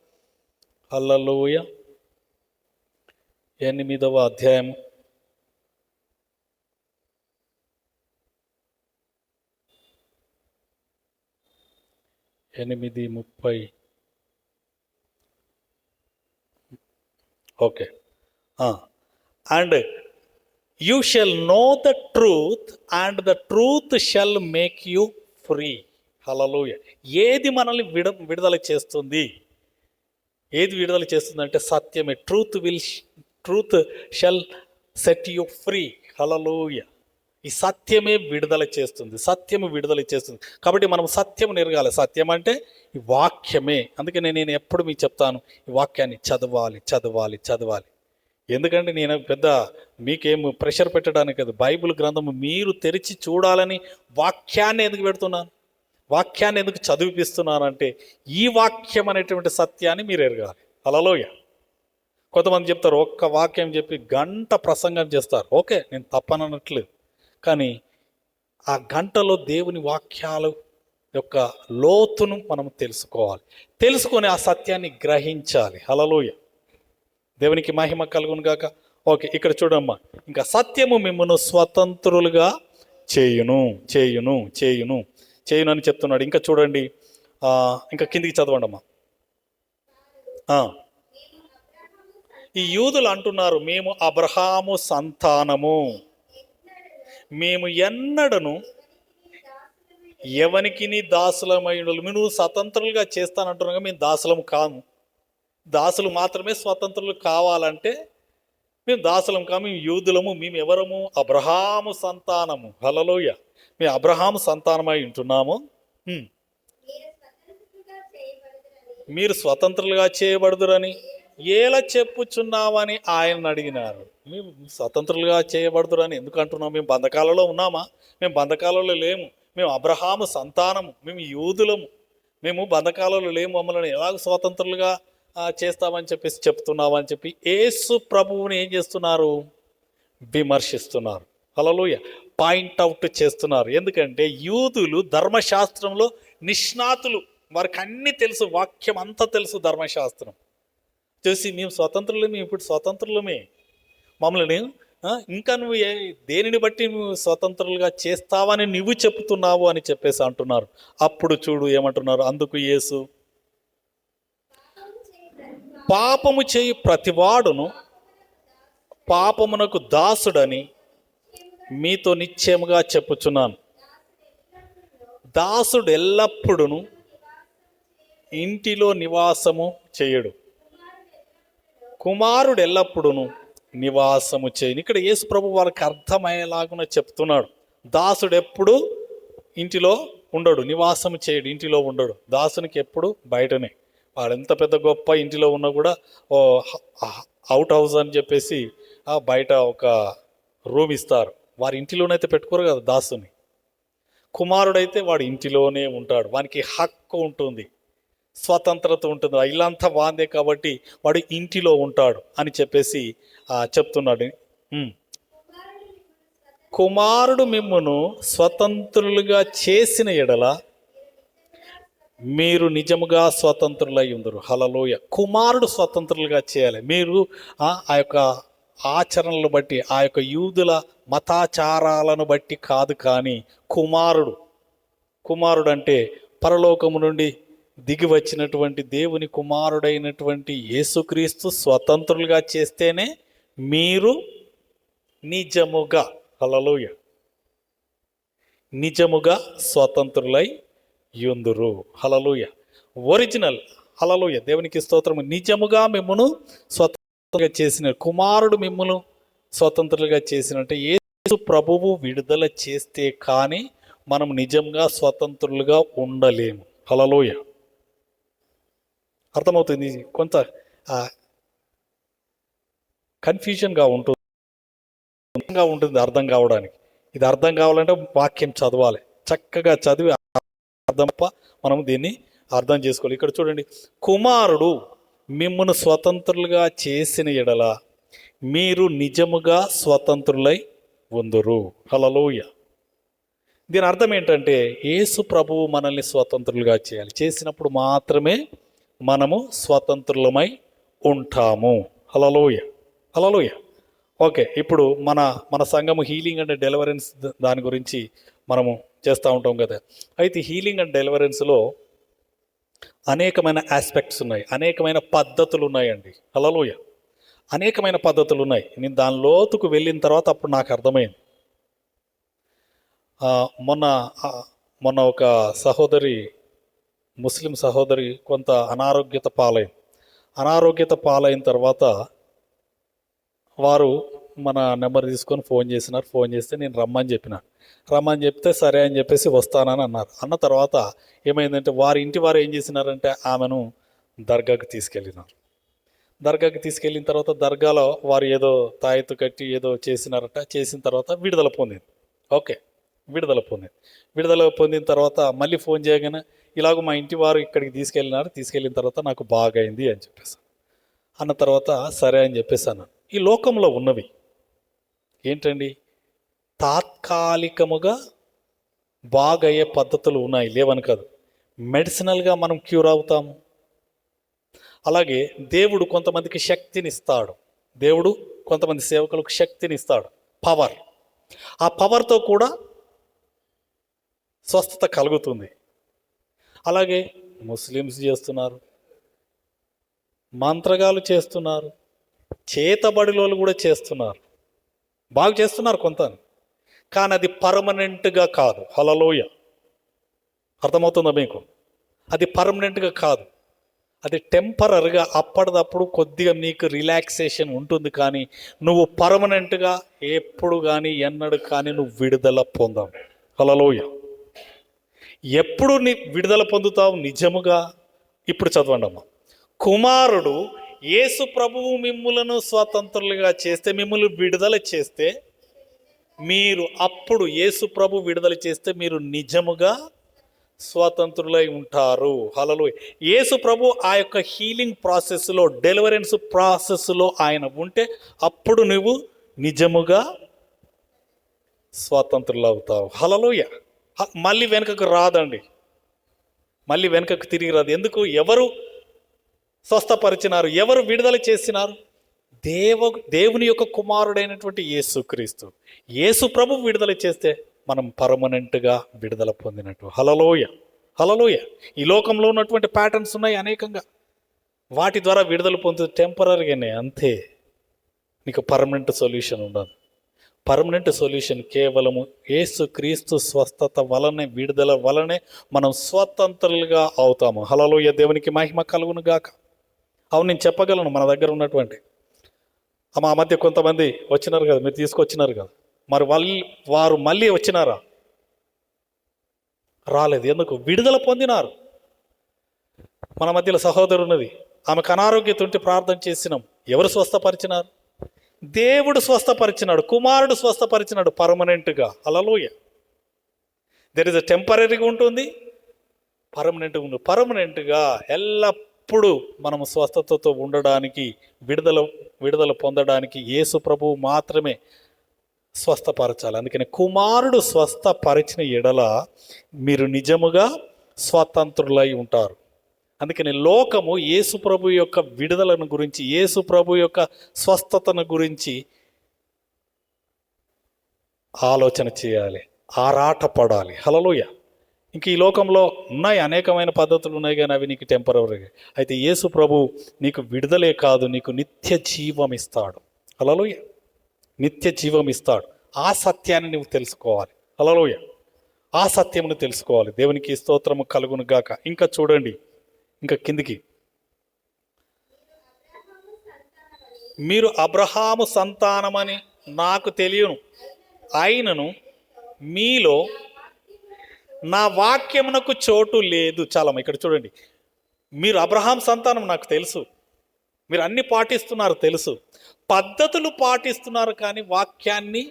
హల్లెలూయ. 8వ అధ్యాయం 8:30. Okay. And you shall know the truth and the truth shall make you free. Hallelujah. ఏది మనల్ని విడుదల చేస్తుంది? ఏది విడుదల చేస్తుంది అంటే సత్యమే. Truth shall set you free. Hallelujah. ఈ సత్యమే విడుదల చేస్తుంది. సత్యము విడుదల చేస్తుంది. కాబట్టి మనం సత్యము నెరగాలి. సత్యం అంటే ఈ వాక్యమే. అందుకనే నేను ఎప్పుడు మీకు చెప్తాను, ఈ వాక్యాన్ని చదవాలి చదవాలి చదవాలి. ఎందుకంటే నేను పెద్ద మీకేం ప్రెషర్ పెట్టడానికి కదా, బైబిల్ గ్రంథము మీరు తెరిచి చూడాలని వాక్యాన్ని ఎందుకు పెడుతున్నాను, వాక్యాన్ని ఎందుకు చదివిపిస్తున్నానంటే ఈ వాక్యం అనేటువంటి సత్యాన్ని మీరు ఎరగాలి. హల్లెలూయ. కొంతమంది చెప్తారు ఒక్క వాక్యం చెప్పి గంట ప్రసంగం చేస్తారు. ఓకే, నేను తప్పనట్లేదు. కానీ ఆ గంటలో దేవుని వాక్యాలు యొక్క లోతును మనం తెలుసుకోవాలి. తెలుసుకొని ఆ సత్యాన్ని గ్రహించాలి. హల్లెలూయ. దేవునికి మహిమ కలుగును గాక. ఓకే, ఇక్కడ చూడమ్మా. ఇంకా సత్యము మిమ్మును స్వతంత్రులుగా చేయును చేయును చేయును చేయును అని చెప్తున్నాడు. ఇంకా చూడండి, ఇంకా కిందికి చదవండి అమ్మా. ఈ యూదులు అంటున్నారు, మేము అబ్రహాము సంతానము, మేము ఎన్నడను ఎవనికి దాసులమై నువ్వు స్వతంత్రులుగా చేస్తానంటున్నాగా. మేము దాసులము కాము. దాసులు మాత్రమే స్వతంత్రులు కావాలంటే మేము దాసులం కాము, మేము యూదులము. మేము ఎవరము? అబ్రహాము సంతానము. హల్లెలూయ. మేము అబ్రహాము సంతానమై ఉంటున్నాము. మీరు స్వతంత్రులుగా చేయబడుదురని ఎలా చెప్పుచున్నామని ఆయన అడిగినారు. మేము స్వతంత్రులుగా చేయబడుదురని ఎందుకు అంటున్నాం? మేము బంధకాలలో ఉన్నామా? మేము బంధకాలలో లేము. మేము అబ్రహాము సంతానము, మేము యూదులము, మేము బంధకాలలో లేము. మమ్మల్ని ఎలాగ స్వతంత్రులుగా చేస్తామని చెప్పేసి చెప్తున్నామని చెప్పి యేసు ప్రభువుని ఏం చేస్తున్నారు? విమర్శిస్తున్నారు. హల్లెలూయ. పాయింట్అవుట్ చేస్తున్నారు. ఎందుకంటే యూదులు ధర్మశాస్త్రంలో నిష్ణాతులు. వారికి అన్నీ తెలుసు, వాక్యం అంతా తెలుసు. ధర్మశాస్త్రం చూసి మేము స్వతంత్రులమే, ఇప్పుడు స్వతంత్రులమే, మమ్మల్ని ఇంకా నువ్వు దేనిని బట్టి నువ్వు స్వతంత్రులుగా చేస్తావని నువ్వు చెప్తున్నావు అని చెప్పేసి అంటున్నారు. అప్పుడు చూడు ఏమంటున్నారు. అందుకు యేసు, పాపము చేయి ప్రతివాడును పాపమునకు దాసుడని మీతో నిశ్చయముగా చెప్పుచున్నాను. దాసుడు ఎల్లప్పుడూ ఇంటిలో నివాసము చేయడు, కుమారుడు ఎల్లప్పుడూ నివాసము చేయను. ఇక్కడ యేసు ప్రభు వారికి అర్థమయ్యేలాగా చెప్తున్నాడు. దాసుడు ఎప్పుడు ఇంటిలో ఉండడు, నివాసము చేయడు, ఇంటిలో ఉండడు. దాసునికి ఎప్పుడు బయటనే. వాడు ఎంత పెద్ద గొప్ప ఇంటిలో ఉన్నా కూడా అవుట్ హౌస్ అని చెప్పేసి బయట ఒక రూమ్ ఇస్తారు. వారి ఇంటిలోనైతే పెట్టుకోరు కదా దాసుని. కుమారుడైతే వాడు ఇంటిలోనే ఉంటాడు. వానికి హక్కు ఉంటుంది, స్వతంత్రత ఉంటుంది. ఇల్లంతా వాందే కాబట్టి వాడు ఇంటిలో ఉంటాడు అని చెప్పేసి చెప్తున్నాడు. కుమారుడు మిమ్మును స్వతంత్రులుగా చేసిన ఎడల మీరు నిజముగా స్వతంత్రులై ఉందరు. హల్లెలూయ. కుమారుడు స్వతంత్రులుగా చేయాలి. మీరు ఆ యొక్క ఆచరణలు బట్టి, ఆ యొక్క యూదుల మతాచారాలను బట్టి కాదు, కానీ కుమారుడు అంటే పరలోకము నుండి దిగి వచ్చినటువంటి దేవుని కుమారుడైనటువంటి యేసుక్రీస్తు స్వతంత్రులుగా చేస్తేనే మీరు నిజముగా, హల్లెలూయ, నిజముగా స్వతంత్రులై యుందురు. హల్లెలూయ. ఒరిజినల్. హల్లెలూయ. దేవునికి స్తోత్రము. నిజముగా మిమ్మును స్వతంత్రంగా చేసిన కుమారుడు మిమ్మును స్వతంత్రులుగా చేసినట్టే యేసు ప్రభువు విడుదల చేస్తే కానీ మనం నిజంగా స్వతంత్రులుగా ఉండలేము. హల్లెలూయ. అర్థమవుతుంది. కొంత కన్ఫ్యూజన్గా ఉంటుంది అర్థం కావడానికి. ఇది అర్థం కావాలంటే వాక్యం చదవాలి. చక్కగా చదివి అర్థం మనం దీన్ని అర్థం చేసుకోవాలి. ఇక్కడ చూడండి, కుమారుడు మిమ్మును స్వతంత్రులుగా చేసిన ఎడల మీరు నిజముగా స్వతంత్రులై ఉందురు. హల్లెలూయా. దీని అర్థం ఏంటంటే యేసు ప్రభువు మనల్ని స్వతంత్రులుగా చేయాలి. చేసినప్పుడు మాత్రమే మనము స్వతంత్రులమై ఉంటాము. హల్లెలూయా, హల్లెలూయా. ఓకే, ఇప్పుడు మన సంఘము హీలింగ్ అండ్ డెలివరెన్స్ దాని గురించి మనము చేస్తూ ఉంటాం కదా. అయితే హీలింగ్ అండ్ డెలివరెన్స్లో అనేకమైన ఆస్పెక్ట్స్ ఉన్నాయి, అనేకమైన పద్ధతులు ఉన్నాయండి. హల్లెలూయా, అనేకమైన పద్ధతులు ఉన్నాయి. నేను దాని లోతుకు వెళ్ళిన తర్వాత అప్పుడు నాకు అర్థమైంది. మొన్న ఒక సహోదరి, ముస్లిం సహోదరి కొంత అనారోగ్యత పాలైన తర్వాత వారు మన నెంబర్ తీసుకొని ఫోన్ చేసినారు. ఫోన్ చేస్తే నేను రమ్మని చెప్తే సరే అని చెప్పేసి వస్తానని అన్నారు. అన్న తర్వాత ఏమైందంటే వారు ఏం చేసినారంటే ఆమెను దర్గాకి తీసుకెళ్ళిన తర్వాత దర్గాలో వారు ఏదో తాయెత్తు కట్టి ఏదో చేసినారట. చేసిన తర్వాత విడుదల పొందింది. ఓకే, విడుదల పొందిన తర్వాత మళ్ళీ ఫోన్ చేయగానే ఇలాగ మా ఇంటి వారు ఇక్కడికి తీసుకెళ్ళిన తర్వాత నాకు బాగైంది అని చెప్పేసి అన్న తర్వాత సరే అని చెప్పేసాను. ఈ లోకంలో ఉన్నవి ఏంటండి, తాత్కాలికముగా బాగయ్యే పద్ధతులు ఉన్నాయి, లేవని కాదు. మెడిసినల్గా మనం క్యూర్ అవుతాము. అలాగే దేవుడు కొంతమందికి శక్తినిస్తాడు. దేవుడు కొంతమంది సేవకులకు శక్తినిస్తాడు, పవర్. ఆ పవర్తో కూడా స్వస్థత కలుగుతుంది. అలాగే ముస్లిమ్స్ చేస్తున్నారు, మంత్రగాలు చేస్తున్నారు, చేతబడిలోలు కూడా చేస్తున్నారు, బాగా చేస్తున్నారు కొంత. కానీ అది పర్మనెంట్గా కాదు. హల్లెలూయా, అర్థమవుతుందా మీకు? అది పర్మనెంట్గా కాదు, అది టెంపరరీగా అప్పటిదప్పుడు కొద్దిగా నీకు రిలాక్సేషన్ ఉంటుంది. కానీ నువ్వు పర్మనెంట్గా ఎప్పుడు కానీ ఎన్నడూ కానీ నువ్వు విడుదల పొందావు. హల్లెలూయా. ఎప్పుడు నీ విడుదల పొందుతావు నిజముగా? ఇప్పుడు చదవండి అమ్మా. కుమారుడు యేసు ప్రభువు మిమ్ములను స్వతంత్రులుగా చేస్తే, మిమ్మల్ని విడుదల చేస్తే మీరు అప్పుడు యేసు ప్రభు విడుదల చేస్తే మీరు నిజముగా స్వతంత్రులై ఉంటారు. హల్లెలూయా. యేసు ప్రభు ఆ యొక్క హీలింగ్ ప్రాసెస్లో, డెలివరెన్స్ ప్రాసెస్లో ఆయన ఉంటే అప్పుడు నువ్వు నిజముగా స్వతంత్రులు అవుతావు. హల్లెలూయా. మళ్ళీ వెనుకకు రాదండి, మళ్ళీ వెనుకకు తిరిగి రాదు. ఎందుకు? ఎవరు స్వస్థపరిచినారు, ఎవరు విడుదల చేసినారు? దేవుని యొక్క కుమారుడైనటువంటి యేసుక్రీస్తు. యేసు ప్రభు విడుదల చేస్తే మనం పర్మనెంట్గా విడుదల పొందినట్టు. హల్లెలూయా, హల్లెలూయా. ఈ లోకంలో ఉన్నటువంటి ప్యాటర్న్స్ ఉన్నాయి అనేకంగా, వాటి ద్వారా విడుదల పొందుతూ టెంపరీగానే, అంతే. నీకు పర్మనెంట్ సొల్యూషన్ ఉండదు. పర్మనెంట్ సొల్యూషన్ కేవలము యేసుక్రీస్తు స్వస్థత వలనే, విడుదల వలనే మనం స్వతంత్రులుగా అవుతాము. హల్లెలూయా, దేవునికి మహిమ కలుగును గాక. అవును, నేను చెప్పగలను. మన దగ్గర ఉన్నటువంటి మా మధ్య కొంతమంది వచ్చినారు కదా, మీరు తీసుకొచ్చినారు కదా, మరి వారు మళ్ళీ వచ్చినారా? రాలేదు. ఎందుకు? విడుదల పొందినారు. మన మధ్యలో సహోదరు ఉన్నది, ఆమెకు అనారోగ్యత ఉంటే ప్రార్థన చేసినాం. ఎవరు స్వస్థపరిచినారు? దేవుడు స్వస్థపరిచినాడు, కుమారుడు స్వస్థపరిచినాడు పర్మనెంట్గా. హల్లెలూయా. దెర్ ఇస్ అ టెంపరీగా ఉంటుంది, పర్మనెంట్గా ఉంటుంది. పర్మనెంట్గా ఎల్లప్పుడూ మనము స్వస్థతతో ఉండడానికి, విడుదల పొందడానికి యేసు ప్రభువు మాత్రమే స్వస్థపరచాలి. అందుకని కుమారుడు స్వస్థపరిచిన ఎడల మీరు నిజముగా స్వతంత్రులై ఉంటారు. అందుకని లోకము యేసు ప్రభు యొక్క విడుదలను గురించి, యేసు ప్రభు యొక్క స్వస్థతను గురించి ఆలోచన చేయాలి, ఆరాటపడాలి. హల్లెలూయా. ఇంక ఈ లోకంలో ఉన్నాయి, అనేకమైన పద్ధతులు ఉన్నాయి, కానీ అవి నీకు టెంపరరీగా. అయితే యేసు ప్రభు నీకు విడుదలే కాదు, నీకు నిత్య జీవం ఇస్తాడు. హల్లెలూయా, నిత్య జీవం ఇస్తాడు. ఆ సత్యాన్ని నువ్వు తెలుసుకోవాలి. హల్లెలూయా, ఆ సత్యమును తెలుసుకోవాలి. దేవునికి స్తోత్రము కలుగును గాక. ఇంకా చూడండి, ఇంకా కిందికి, మీరు అబ్రహాము సంతానమని నాకు తెలియను, అయినను మీలో నా వాక్యమునకు చోటు లేదు. చాలమ్మా, ఇక్కడ చూడండి. మీరు అబ్రహాం సంతానం నాకు తెలుసు, మీరు అన్ని పాటిస్తున్నారు తెలుసు, పద్ధతులు పాటిస్తున్నారు, కానీ వాక్యాన్ని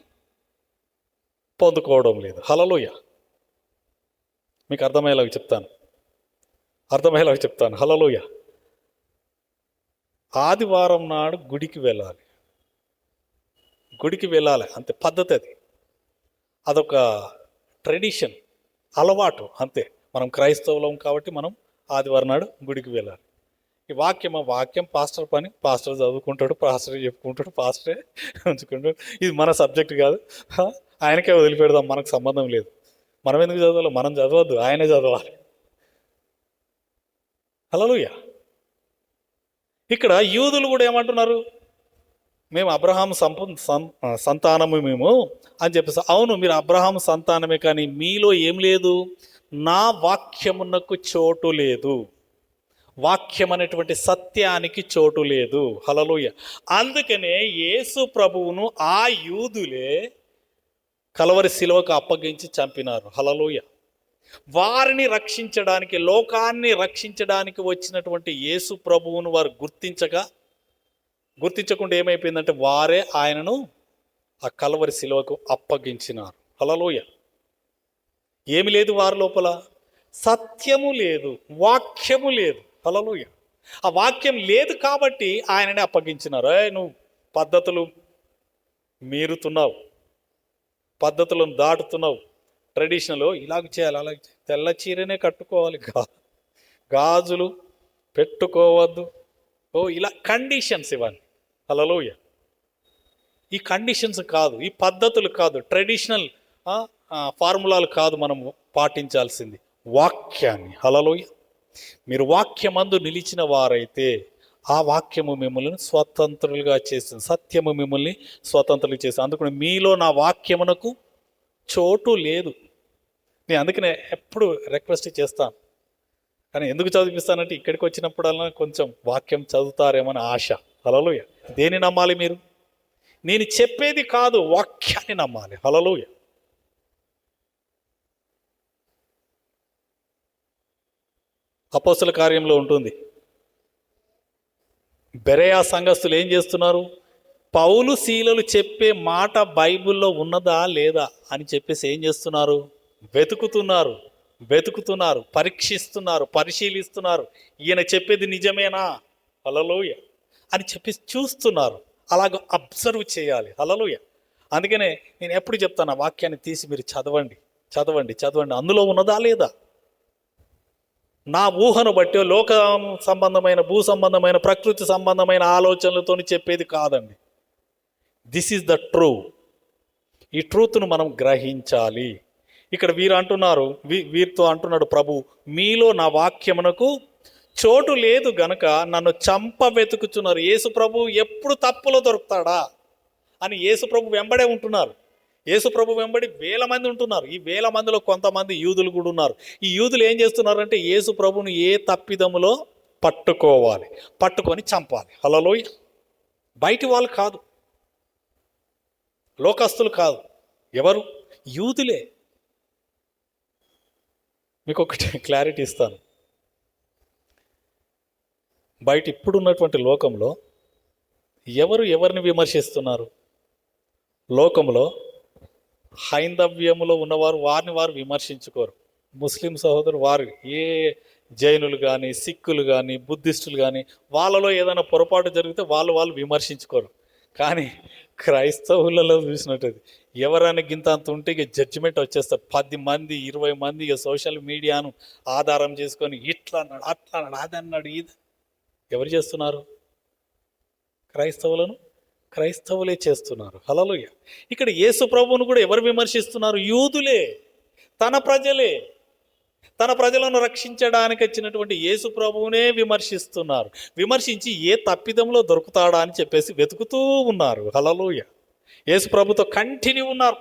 పొందుకోవడం లేదు. హల్లెలూయా. మీకు అర్థమయ్యేలాగా చెప్తాను. అర్థమయ్యేలాగా చెప్తాను. హల్లెలూయా. ఆదివారం నాడు గుడికి వెళ్ళాలి. గుడికి వెళ్ళాలి అంతే, పద్ధతి అది. అదొక ట్రెడిషన్, అలవాటు అంతే. మనం క్రైస్తవులం కాబట్టి మనం ఆదివారం నాడు గుడికి వెళ్ళాలి. ఈ వాక్యం పాస్టర్ పని, పాస్టర్ చదువుకుంటాడు, పాస్టరే చెప్పుకుంటాడు, పాస్టరే ఉంచుకుంటాడు. ఇది మన సబ్జెక్ట్ కాదు, ఆయనకే వదిలిపెడదాం, మనకు సంబంధం లేదు. మనం ఎందుకు చదవాలి? మనం చదవద్దు, ఆయనే చదవాలి. హల్లెలూయా. ఇక్కడ యూదులు కూడా ఏమంటున్నారు? మేము అబ్రహాం సంతానము మేము అని చెప్పేసి. అవును, మీరు అబ్రహాం సంతానమే, కానీ మీలో ఏం లేదు? నా వాక్యమునకు చోటు లేదు. వాక్యం అనేటువంటి సత్యానికి చోటు లేదు. హల్లెలూయా. అందుకనే యేసు ప్రభువును ఆ యూదులే కలవరి శిలువకు అప్పగించి చంపినారు. హల్లెలూయా. వారిని రక్షించడానికి, లోకాన్ని రక్షించడానికి వచ్చినటువంటి యేసు ప్రభువును వారు గుర్తించకుండా ఏమైపోయిందంటే వారే ఆయనను ఆ కలవరి శిలువకు అప్పగించినారు. హల్లెలూయా. ఏమి లేదు వారి లోపల? సత్యము లేదు, వాక్యము లేదు. హల్లెలూయా. ఆ వాక్యం లేదు కాబట్టి ఆయననే అప్పగించినారు. నువ్వు పద్ధతులు మీరుతున్నావు, పద్ధతులను దాటుతున్నావు, ట్రెడిషనల్ ఇలాగ చేయాలి, అలాగ తెల్ల చీరనే కట్టుకోవాలి, గాజులు పెట్టుకోవద్దు, ఇలా కండిషన్స్ ఇవన్నీ. హల్లెలూయా. ఈ కండిషన్స్ కాదు, ఈ పద్ధతులు కాదు, ట్రెడిషనల్ ఫార్ములాలు కాదు మనం పాటించాల్సింది, వాక్యాన్ని. హల్లెలూయా. మీరు వాక్యమందు నిలిచిన వారైతే ఆ వాక్యము మిమ్మల్ని స్వతంత్రులుగా చేస్తుంది, సత్యము మిమ్మల్ని స్వతంత్రులు చేస్తుంది. అందుకని మీలో నా వాక్యమునకు చోటు లేదు. నేను అందుకనే ఎప్పుడు రిక్వెస్ట్ చేస్తాను, కానీ ఎందుకు చదివిస్తానంటే ఇక్కడికి వచ్చినప్పుడల్లా కొంచెం వాక్యం చదువుతారేమని ఆశ. హల్లెలూయా. దేన్ని నమ్మాలి మీరు? నేను చెప్పేది కాదు, వాక్యాన్ని నమ్మాలి. హల్లెలూయా. అపోస్తల కార్యంలో ఉంటుంది, బెరయా సంఘస్థులు ఏం చేస్తున్నారు? పౌలు శీలలు చెప్పే మాట బైబిల్లో ఉన్నదా లేదా అని చెప్పేసి ఏం చేస్తున్నారు? వెతుకుతున్నారు, పరీక్షిస్తున్నారు, పరిశీలిస్తున్నారు. ఈయన చెప్పేది నిజమేనా, హల్లెలూయా, అని చెప్పి చూస్తున్నారు. అలాగ అబ్జర్వ్ చేయాలి. హల్లెలూయా. అందుకనే నేను ఎప్పుడు చెప్తాను, ఆ వాక్యాన్ని తీసి మీరు చదవండి. అందులో ఉన్నదా లేదా? నా ఊహను బట్టి లోక సంబంధమైన, భూ సంబంధమైన, ప్రకృతి సంబంధమైన ఆలోచనలతో చెప్పేది కాదండి. This is the true. ఈ ట్రూత్ను మనం గ్రహించాలి. ఇక్కడ వీరితో అంటున్నాడు ప్రభు, మీలో నా వాక్యమునకు చోటు లేదు గనక నన్ను చంప వెతుకుతున్నారు. యేసు ప్రభు ఎప్పుడు తప్పులో దొరుకుతాడా అని యేసు ప్రభు వెంబడే ఉంటున్నారు. యేసు ప్రభు వెంబడి 1000 మంది ఉంటున్నారు. ఈ 1000 మందిలో కొంతమంది యూదులు కూడా ఉన్నారు. ఈ యూదులు ఏం చేస్తున్నారంటే యేసు ప్రభుని ఏ తప్పిదములో పట్టుకొని చంపాలి. హల్లెలూయా. బయటి వాళ్ళు కాదు, లోకస్తులు కాదు. ఎవరు? యూదులే. మీకు ఒకటి క్లారిటీ ఇస్తాను. బయట ఇప్పుడున్నటువంటి లోకంలో ఎవరిని విమర్శిస్తున్నారు? లోకంలో హైందవ్యములో ఉన్నవారు వారిని వారు విమర్శించుకోరు. ముస్లిం సహోదరు వారు, ఏ జైనులు కానీ, సిక్కులు కానీ, బుద్ధిస్టులు కానీ, వాళ్ళలో ఏదైనా పొరపాటు జరిగితే వాళ్ళు విమర్శించుకోరు. కానీ క్రైస్తవులలో చూసినట్టు ఎవరైనా గింత అంత ఉంటే ఇక జడ్జిమెంట్ వచ్చేస్తారు. 10 మంది 20 మంది ఇక సోషల్ మీడియాను ఆధారం చేసుకొని ఇట్లా అన్నాడు, అట్లా అన్నాడు, అది అన్నాడు, ఇది. ఎవరు చేస్తున్నారు? క్రైస్తవులే చేస్తున్నారు. హల్లెలూయా. ఇక్కడ యేసు ప్రభువును కూడా ఎవరు విమర్శిస్తున్నారు? యూదులే, తన ప్రజలను రక్షించడానికి వచ్చినటువంటి యేసు ప్రభువునే విమర్శిస్తున్నారు. విమర్శించి ఏ తప్పిదంలో దొరుకుతాడా అని చెప్పేసి వెతుకుతూ ఉన్నారు. హల్లెలూయా. యేసు ప్రభుతో కంటిన్యూ ఉన్నారు.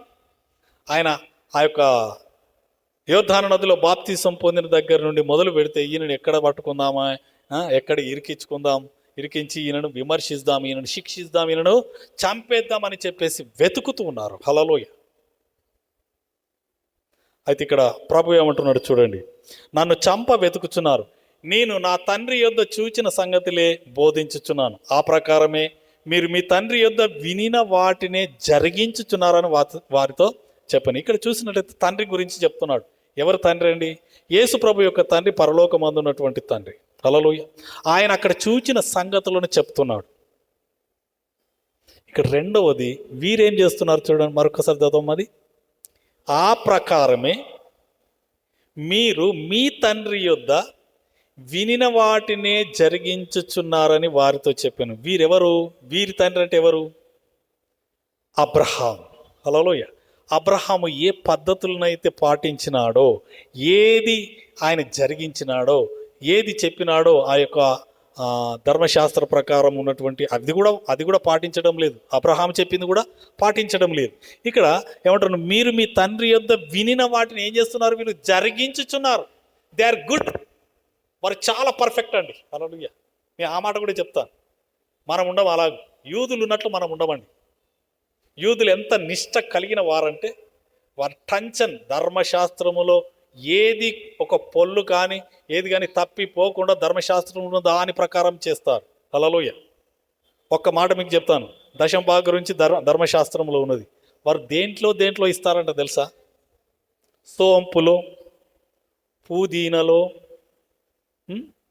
ఆయన ఆ యొక్క యోర్దాను నదిలో బాప్తిసం పొందిన దగ్గర నుండి మొదలు పెడితే ఈయనను ఎక్కడ పట్టుకుందామా, ఎక్కడ ఇరికించి ఈయనను విమర్శిద్దాం, ఈయనను శిక్షిద్దాం, ఈయనను చంపేద్దామని చెప్పేసి వెతుకుతూ ఉన్నారు. హల్లెలూయా. అయితే ఇక్కడ ప్రభు ఏమంటున్నాడు చూడండి, నన్ను చంప వెతుకుచున్నారు, నేను నా తండ్రి యొద్ద చూచిన సంగతులే బోధించుచున్నాను, ఆ ప్రకారమే మీరు మీ తండ్రి యొద్ద వినిన వాటినే జరిగించుచున్నారని వారితో చెప్పను. ఇక్కడ చూసినట్లయితే తండ్రి గురించి చెప్తున్నాడు. ఎవరు తండ్రి అండి? యేసు ప్రభు యొక్క తండ్రి పరలోకమందు ఉన్నటువంటి తండ్రి. హల్లెలూయ. ఆయన అక్కడ చూచిన సంగతులను చెప్తున్నాడు. ఇక్కడ రెండవది వీరేం చేస్తున్నారు చూడండి, మరొకసారి చదవం. అది ఆ ప్రకారమే మీరు మీ తండ్రి యొద్ద వినిన వాటినే జరిగించుచున్నారని వారితో చెప్పాను. వీరెవరు? వీరి తండ్రి అంటే ఎవరు? అబ్రహాం. హల్లెలూయా. అబ్రహాము ఏ పద్ధతులనైతే పాటించినాడో, ఏది ఆయన జరిగించినాడో, ఏది చెప్పినాడో ఆ యొక్క ధర్మశాస్త్ర ప్రకారం ఉన్నటువంటి అది కూడా పాటించడం లేదు. అబ్రహాం చెప్పింది కూడా పాటించడం లేదు. ఇక్కడ ఏమంటారు? మీరు మీ తండ్రి యొద్ద వినిన వాటిని ఏం చేస్తున్నారు? మీరు జరిగించుచున్నారు. They are good. వారు చాలా పర్ఫెక్ట్ అండి. హల్లెలూయా. నేను ఆ మాట కూడా చెప్తాను. మనం ఉండం అలాగ, యూదులు ఉన్నట్లు మనం ఉండమండి. యూదులు ఎంత నిష్ట కలిగిన వారంటే, వారు టంచన్ ధర్మశాస్త్రములో ఏది ఒక పొల్లు కానీ ఏది కానీ తప్పిపోకుండా ధర్మశాస్త్రంలో దాని ప్రకారం చేస్తారు. హల్లెలూయా. ఒక్క మాట మీకు చెప్తాను, దశమ భాగం గురించి ధర్మశాస్త్రంలో ఉన్నది. వారు దేంట్లో ఇస్తారంట తెలుసా? సోంపులో,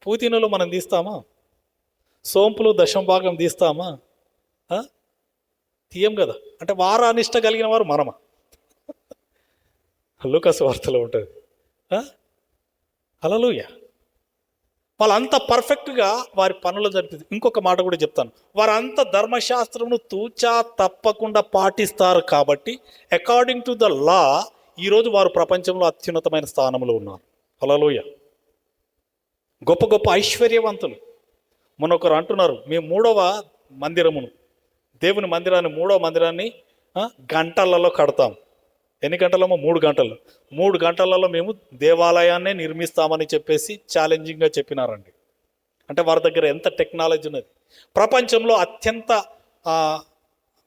పుదీనలో మనం తీస్తామా? సోంపులో దశమ భాగం తీస్తామా? తీయం కదా. అంటే వారు అనిష్ట కలిగిన వారు మనమా? లూకాసు వార్తలో ఉంటుంది. హల్లెలూయా. వాళ్ళంతా పర్ఫెక్ట్గా వారి పనులు జరిపి. ఇంకొక మాట కూడా చెప్తాను, వారంతా ధర్మశాస్త్రమును తూచా తప్పకుండా పాటిస్తారు కాబట్టి అకార్డింగ్ టు ద లా ఈరోజు వారు ప్రపంచంలో అత్యున్నతమైన స్థానంలో ఉన్నారు. హల్లెలూయా. గొప్ప గొప్ప ఐశ్వర్యవంతులు. మొన్నొకరు అంటున్నారు, మేము 3వ మందిరమును, దేవుని మందిరాన్ని, 3వ మందిరాన్ని గంటలలో కడతాం. ఎన్ని గంటలమో? 3 గంటలు. 3 గంటలలో మేము దేవాలయాన్నే నిర్మిస్తామని చెప్పేసి ఛాలెంజింగ్గా చెప్పినారండి. అంటే వారి దగ్గర ఎంత టెక్నాలజీ ఉన్నది. ప్రపంచంలో అత్యంత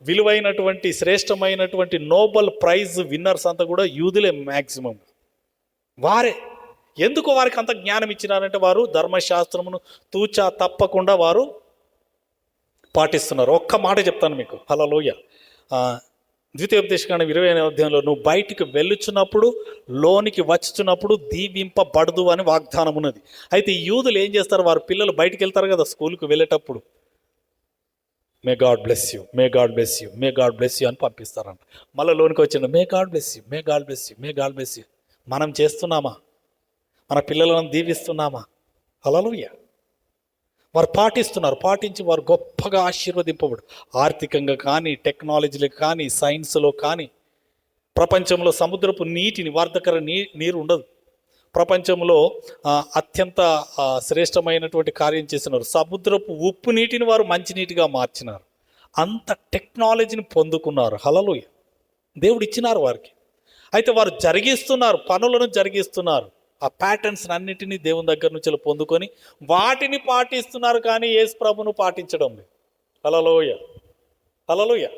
విలువైనటువంటి శ్రేష్టమైనటువంటి నోబెల్ ప్రైజ్ విన్నర్స్ అంతా కూడా యూదులే మ్యాక్సిమం. వారే. ఎందుకు వారికి అంత జ్ఞానం ఇచ్చినారంటే వారు ధర్మశాస్త్రమును తూచా తప్పకుండా వారు పాటిస్తున్నారు. ఒక్క మాట చెప్తాను మీకు. హల్లెలూయా. ద్వితీయోపదేశకాండం 20వ అధ్యాయంలో నువ్వు బయటికి వెళ్ళుచున్నప్పుడు, లోనికి వచ్చుచున్నప్పుడు దీవింపబడదు అని వాగ్దానం ఉన్నది. అయితే యూదులు ఏం చేస్తారు? వారు పిల్లలు బయటికి వెళ్తారు కదా స్కూల్కి వెళ్ళేటప్పుడు, may God bless you, may God bless you, may God bless you అని పంపిస్తారంట. మళ్ళీ లోనికి వచ్చిండు, may God bless you, may God bless you, may God bless you. మనం చేస్తున్నామా? మన పిల్లలను దీవిస్తున్నామా? హల్లెలూయా. వారు పాటిస్తున్నారు. పాటించి వారు గొప్పగా ఆశీర్వదింపబడు. ఆర్థికంగా కానీ, టెక్నాలజీలో కానీ, సైన్స్లో కానీ. ప్రపంచంలో సముద్రపు నీటిని, వారి దగ్గర నీరు ఉండదు. ప్రపంచంలో అత్యంత శ్రేష్టమైనటువంటి కార్యం చేసినారు. సముద్రపు ఉప్పు నీటిని వారు మంచినీటిగా మార్చినారు. అంత టెక్నాలజీని పొందుకున్నారు. హల్లెలూయా. దేవుడు ఇచ్చినారు వారికి. అయితే వారు జరిగిస్తున్నారు, పనులను జరిగిస్తున్నారు. ఆ ప్యాటర్న్స్ అన్నిటినీ దేవుని దగ్గర నుంచి పొందుకొని వాటిని పాటిస్తున్నారు, కానీ యేసు ప్రభును పాటించడం లేదు. హల్లెలూయా. హల్లెలూయా.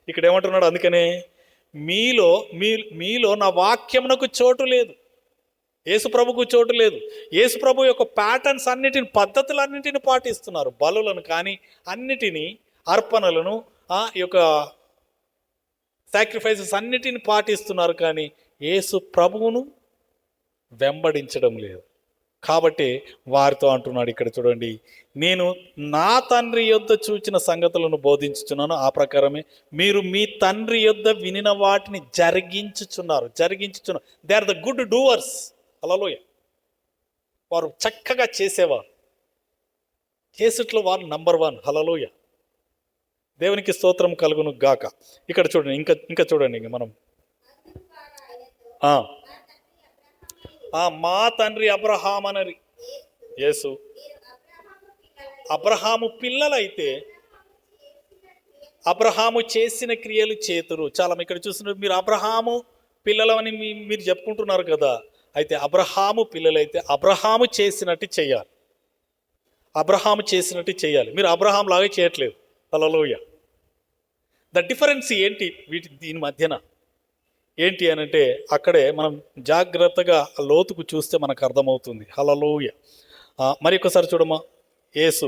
ఇక్కడ ఏమంటున్నాడు? అందుకనే మీలో నా వాక్యమునకు చోటు లేదు. యేసు ప్రభుకు చోటు లేదు. యేసు ప్రభు యొక్క ప్యాటర్న్స్ అన్నిటిని, పద్ధతులన్నింటిని పాటిస్తున్నారు. బలులను కానీ, అన్నిటినీ, అర్పణలను, ఈ యొక్క సాక్రిఫైసెస్ అన్నిటిని పాటిస్తున్నారు, కానీ యేసు ప్రభువును వెంబడించడం లేదు. కాబట్టి వారితో అంటున్నాడు ఇక్కడ చూడండి, నేను నా తండ్రి యొద్ద చూచిన సంగతులను బోధించుచున్నాను, ఆ ప్రకారమే మీరు మీ తండ్రి యొద్ద వినిన వాటిని జరిగించుచున్నారు. They are the good doers. Hallelujah. వారు చక్కగా చేసేవారు. చేసేట్లో వారు నంబర్ 1. హల్లెలూయా. దేవునికి స్తోత్రం కలుగును గాక. ఇక్కడ చూడండి, ఇంకా చూడండి. ఇంక మనం మా తండ్రి అబ్రహాం అనరి. యేసు అబ్రహాము పిల్లలైతే అబ్రహాము చేసిన క్రియలు చేతురు. చాలా ఇక్కడ చూస్తున్నారు, మీరు అబ్రహాము పిల్లలని మీరు చెప్పుకుంటున్నారు కదా. అయితే అబ్రహాము పిల్లలైతే అబ్రహాము చేసినట్టు చేయాలి. అబ్రహాము చేసినట్టు చేయాలి. మీరు అబ్రహాం లాగా చేయట్లేదు. హల్లెలూయా. ద డిఫరెన్స్ ఏంటి దీని మధ్యన ఏంటి అని అంటే, అక్కడే మనం జాగ్రత్తగా లోతుకు చూస్తే మనకు అర్థమవుతుంది. హల్లెలూయా. మరి ఒకసారి చూడమ్మా. యేసు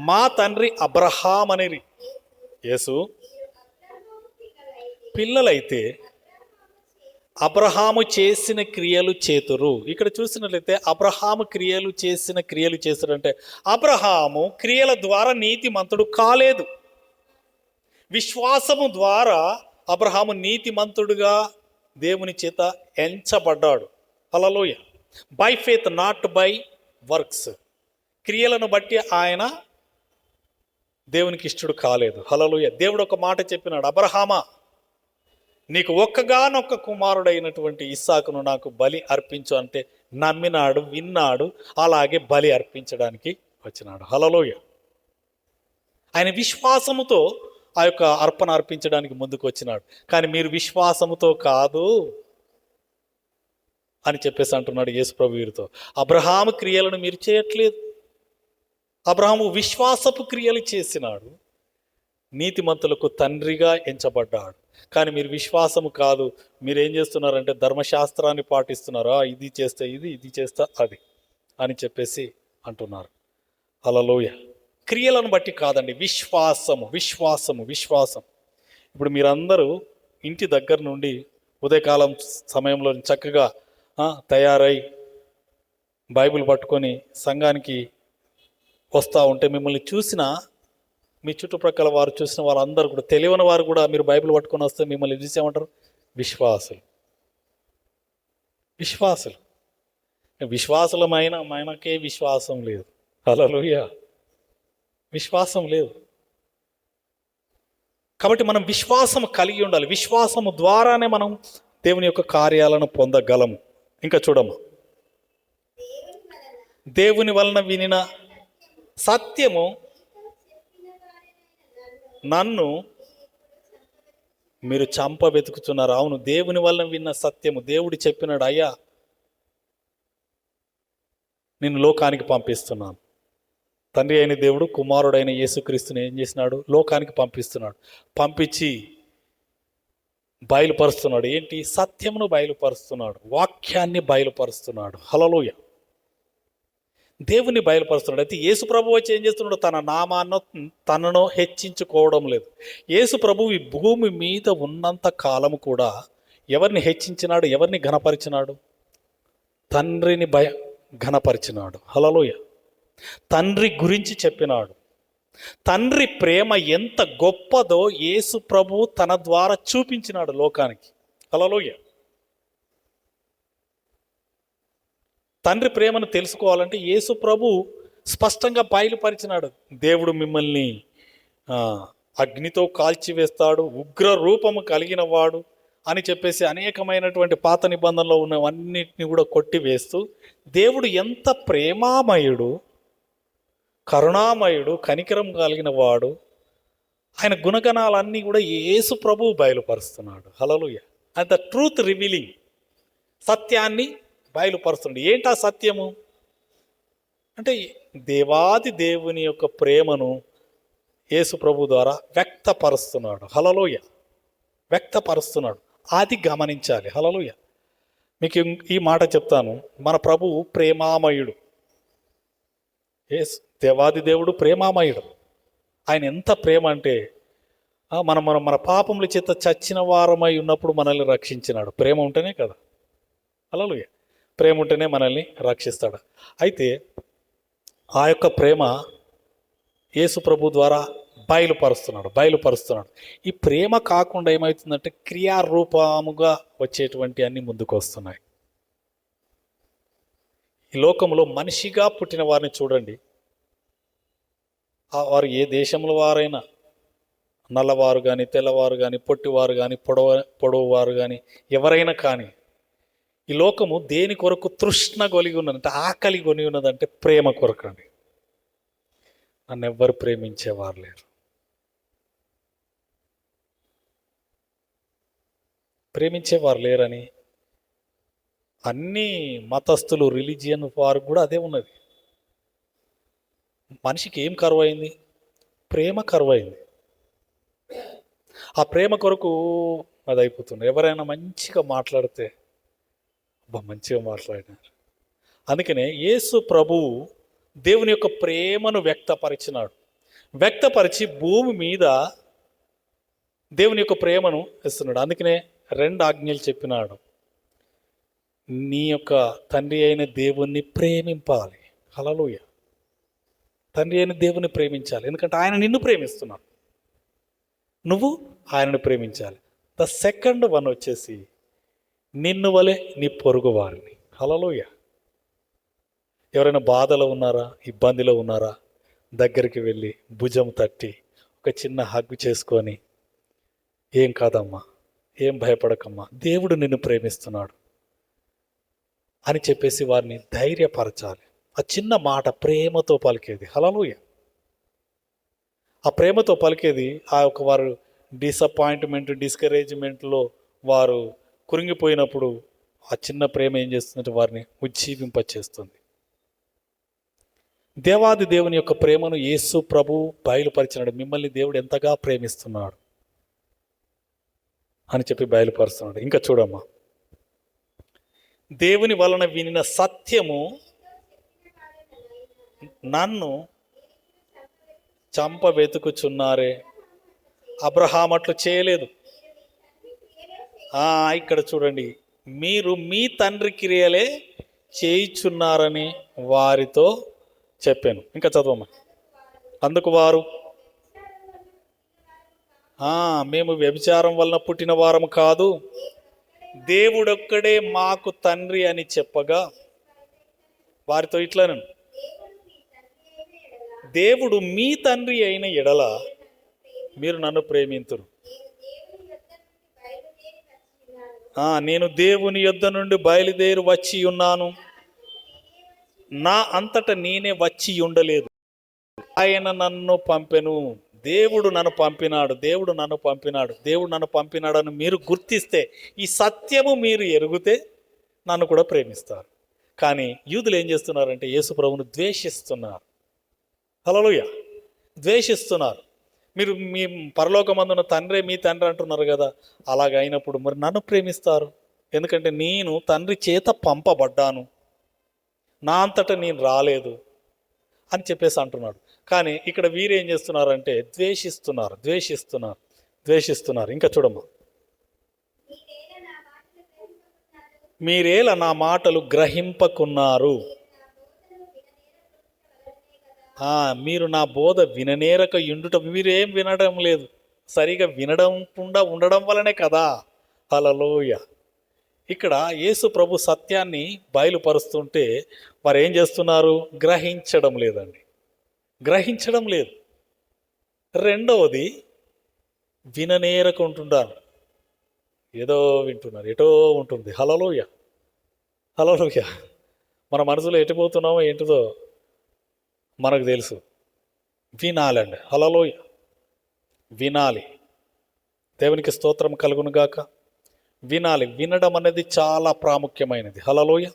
మా తండ్రి అబ్రహాం అనేది. యేసు పిల్లలైతే అబ్రహాము చేసిన క్రియలు చేతురు. ఇక్కడ చూసినట్లయితే అబ్రహాము చేసిన క్రియలు చేతురు అంటే అబ్రహాము క్రియల ద్వారా నీతిమంతుడు కాలేదు. విశ్వాసము ద్వారా అబ్రహాము నీతిమంతుడుగా దేవుని చేత ఎంచబడ్డాడు. Hallelujah. By faith, not by works. క్రియలను బట్టి ఆయన దేవునికి ఇష్టడు కాలేదు. హల్లెలూయా. దేవుడు ఒక మాట చెప్పినాడు, అబ్రహామా, నీకు ఒక్కగానొక్క కుమారుడైనటువంటి ఇస్సాకును నాకు బలి అర్పించు అంటే నమ్మినాడు, విన్నాడు, అలాగే బలి అర్పించడానికి వచ్చినాడు. హల్లెలూయా. ఆయన విశ్వాసముతో ఆ యొక్క అర్పణ అర్పించడానికి ముందుకు వచ్చినాడు. కానీ మీరు విశ్వాసముతో కాదు అని చెప్పేసి అంటున్నాడు యేసు ప్రభు వీరితో. అబ్రహాము క్రియలను మీరు చేయట్లేదు. అబ్రహాము విశ్వాసపు క్రియలు చేసినాడు, నీతిమంతులకు తండ్రిగా ఎంచబడ్డాడు. కానీ మీరు విశ్వాసము కాదు, మీరు ఏం చేస్తున్నారంటే ధర్మశాస్త్రాన్ని పాటిస్తున్నారా, ఇది చేస్తే ఇది, ఇది చేస్తే అది అని చెప్పేసి అంటున్నారు. హల్లెలూయా. క్రియలను బట్టి కాదండి, విశ్వాసము విశ్వాసము విశ్వాసం. ఇప్పుడు మీరందరూ ఇంటి దగ్గర నుండి ఉదయకాలం సమయంలో చక్కగా తయారై బైబిల్ పట్టుకొని సంఘానికి వస్తూ ఉంటే మిమ్మల్ని చూసిన మీ చుట్టుప్రక్కల వారు చూసిన వాళ్ళందరూ కూడా, తెలియని వారు కూడా మీరు బైబిల్ పట్టుకొని వస్తే మిమ్మల్ని చూసేమంటారు? విశ్వాసులు. విశ్వాసులు. విశ్వాసులమైన మనకే విశ్వాసం లేదు. హల్లెలూయా. విశ్వాసం లేదు. కాబట్టి మనం విశ్వాసం కలిగి ఉండాలి. విశ్వాసము ద్వారానే మనం దేవుని యొక్క కార్యాలను పొందగలము. ఇంకా చూడము, దేవుని వలన వినిన సత్యము నన్ను మీరు చంప వెతుకుతున్నారు. అవును, దేవుని వలన విన్న సత్యము. దేవుడు చెప్పినాడు, అయ్యా నేను లోకానికి పంపిస్తున్నాను. తండ్రి అయిన దేవుడు కుమారుడైన యేసుక్రీస్తుని ఏం చేసినాడు? లోకానికి పంపిస్తున్నాడు. పంపించి బయలుపరుస్తున్నాడు. ఏంటి? సత్యమును బయలుపరుస్తున్నాడు, వాక్యాన్ని బయలుపరుస్తున్నాడు. హల్లెలూయా. దేవుని బయలుపరుస్తున్నాడు. అయితే యేసు ప్రభు వచ్చి ఏం చేస్తున్నాడు? తన నామాన్ని తనను హెచ్చించుకోవడం లేదు. యేసు ప్రభు ఈ భూమి మీద ఉన్నంత కాలము కూడా ఎవరిని హెచ్చించినాడు? ఎవరిని ఘనపరిచినాడు? తండ్రిని ఘనపరిచినాడు. హల్లెలూయా. తండ్రి గురించి చెప్పినాడు. తండ్రి ప్రేమ ఎంత గొప్పదో యేసు ప్రభు తన ద్వారా చూపించినాడు లోకానికి. హల్లెలూయా. తండ్రి ప్రేమను తెలుసుకోవాలంటే యేసు ప్రభు స్పష్టంగా బయలుపరిచినాడు. దేవుడు మిమ్మల్ని అగ్నితో కాల్చివేస్తాడు, ఉగ్ర రూపము కలిగిన వాడు అని చెప్పేసి అనేకమైనటువంటి పాత నిబంధనలో ఉన్నవన్నిటిని కూడా కొట్టివేస్తూ దేవుడు ఎంత ప్రేమామయుడు, కరుణామయుడు, కనికరం కలిగిన వాడు, ఆయన గుణగణాలన్నీ కూడా యేసు ప్రభువు బయలుపరుస్తున్నాడు. హల్లెలూయా. అండ్ ద ట్రూత్ రివీలింగ్, సత్యాన్ని బయలుపరుస్తుంది. ఏంటా సత్యము అంటే దేవాది దేవుని యొక్క ప్రేమను యేసు ప్రభు ద్వారా వ్యక్తపరుస్తున్నాడు. హల్లెలూయా. వ్యక్తపరుస్తున్నాడు. అది గమనించాలి. హల్లెలూయా. మీకు ఈ మాట చెప్తాను, మన ప్రభువు ప్రేమామయుడు. దేవాది దేవుడు ప్రేమామయుడు. ఆయన ఎంత ప్రేమ అంటే మన పాపముల చేత చచ్చిన వారమై ఉన్నప్పుడు మనల్ని రక్షించినాడు. ప్రేమ ఉంటేనే కదా. హల్లెలూయా. ప్రేమ ఉంటేనే మనల్ని రక్షిస్తాడు. అయితే ఆ యొక్క ప్రేమ యేసు ప్రభు ద్వారా బయలుపరుస్తున్నాడు. ఈ ప్రేమ కాకుండా ఏమవుతుందంటే క్రియారూపముగా వచ్చేటువంటి అన్ని ముందుకు వస్తున్నాయి. ఈ లోకంలో మనిషిగా పుట్టిన వారిని చూడండి. వారు ఏ దేశంలో వారైనా, నల్లవారు కానీ, తెల్లవారు కానీ, పొట్టివారు కానీ, పొడవువారు కానీ, ఎవరైనా కానీ, ఈ లోకము దేని కొరకు తృష్ణ కొలిగి ఉన్నదంటే, ఆకలి కొని ఉన్నదంటే ప్రేమ కొరకు అండి. నన్ను ఎవ్వరు ప్రేమించేవారు లేరు. ప్రేమించేవారు లేరని అన్ని మతస్థులు, రిలీజియన్ వారు కూడా అదే ఉన్నది. మనిషికి ఏం కరువైంది? ప్రేమ కరువైంది. ఆ ప్రేమ కొరకు అది అయిపోతుంది. ఎవరైనా మంచిగా మాట్లాడితే మంచిగా మాట్లాడినారు. అందుకనే యేసు ప్రభువు దేవుని యొక్క ప్రేమను వ్యక్తపరిచి భూమి మీద దేవుని యొక్క ప్రేమను ఇస్తున్నాడు. అందుకనే 2 ఆజ్ఞలు చెప్పినాడు. నీ యొక్క తండ్రి అయిన దేవుణ్ణి ప్రేమింపాలి. హల్లెలూయా. తండ్రి అయిన దేవుని ప్రేమించాలి, ఎందుకంటే ఆయన నిన్ను ప్రేమిస్తున్నాడు, నువ్వు ఆయనను ప్రేమించాలి. ద సెకండ్ వన్ వచ్చేసి నిన్ను వలె నీ పొరుగు వారిని. హల్లెలూయా. ఎవరైనా బాధలో ఉన్నారా, ఇబ్బందిలో ఉన్నారా, దగ్గరికి వెళ్ళి భుజం తట్టి ఒక చిన్న హగ్ చేసుకొని, ఏం కాదమ్మా, ఏం భయపడకమ్మా, దేవుడు నిన్ను ప్రేమిస్తున్నాడు అని చెప్పేసి వారిని ధైర్యపరచాలి. ఆ చిన్న మాట ప్రేమతో పలికేది. హల్లెలూయా. ఆ ప్రేమతో పలికేది ఆ యొక్క వారు డిసప్పాయింట్మెంట్, డిస్కరేజ్మెంట్లో వారు కురింగిపోయినప్పుడు ఆ చిన్న ప్రేమ ఏం చేస్తుందంటే వారిని ఉజ్జీవింపచేస్తుంది. దేవాది దేవుని యొక్క ప్రేమను యేసు ప్రభు బయలుపరిచినాడు. మిమ్మల్ని దేవుడు ఎంతగా ప్రేమిస్తున్నాడు అని చెప్పి బయలుపరుస్తున్నాడు. ఇంకా చూడమ్మా, దేవుని వలన వినిన సత్యము నన్ను చంప వెతుకుచున్నారే. అబ్రహాం అట్లు చేయలేదు. ఇక్కడ చూడండి, మీరు మీ తండ్రి క్రియలే చేయుచున్నారని వారితో చెప్పాను. ఇంకా చదవమ్మా. అందుకు వారు, మేము వ్యభిచారం వలన పుట్టిన వారము కాదు, దేవుడొక్కడే మాకు తండ్రి అని చెప్పగా వారితో ఇట్లనను, దేవుడు మీ తండ్రి అయిన ఎడల మీరు నన్ను ప్రేమింతురు. నేను దేవుని యొద్ద నుండి బయలుదేరి వచ్చి ఉన్నాను, నా అంతటా నేనే వచ్చి ఉండలేదు, ఆయన నన్ను పంపెను. దేవుడు నన్ను పంపినాడు, దేవుడు నన్ను పంపినాడు, దేవుడు నన్ను పంపినాడని మీరు గుర్తిస్తే, ఈ సత్యము మీరు ఎరుగుతే నన్ను కూడా ప్రేమిస్తారు. కానీ యూదులు ఏం చేస్తున్నారంటే యేసు ప్రభువును ద్వేషిస్తున్నారు. హల్లెలూయా. ద్వేషిస్తున్నారు. మీరు మీ పరలోకమందున తండ్రే మీ తండ్రి అంటున్నారు కదా, అలాగైనప్పుడు మరి నన్ను ప్రేమిస్తారు, ఎందుకంటే నేను తండ్రి చేత పంపబడ్డాను, నా అంతటా నేను రాలేదు అని చెప్పేసి అంటున్నాడు. కానీ ఇక్కడ వీరేం చేస్తున్నారంటే ద్వేషిస్తున్నారు. ఇంకా చూడమ్మా, మీరేలా నా మాటలు గ్రహింపకున్నారు. మీరు నా బోధ విననేరక యుండుట, మీరేం వినడం లేదు, సరిగా వినడంకుండా ఉండడం వలనే కదా. హల్లెలూయా. ఇక్కడ యేసు ప్రభు సత్యాన్ని బయలుపరుస్తుంటే వారు ఏం చేస్తున్నారు? గ్రహించడం లేదండి, గ్రహించడం లేదు. రెండవది, విననేరకుంటున్నారు, ఏదో వింటున్నారు, ఎటో ఉంటుంది. హల్లెలూయా. మన మనసులో ఎటుపోతున్నామో ఏంటిదో మనకు తెలుసు. వినాలండి. హల్లెలూయా. వినాలి. దేవునికి స్తోత్రం కలుగును గాక. వినాలి. వినడం అనేది చాలా ప్రాముఖ్యమైనది. హల్లెలూయా.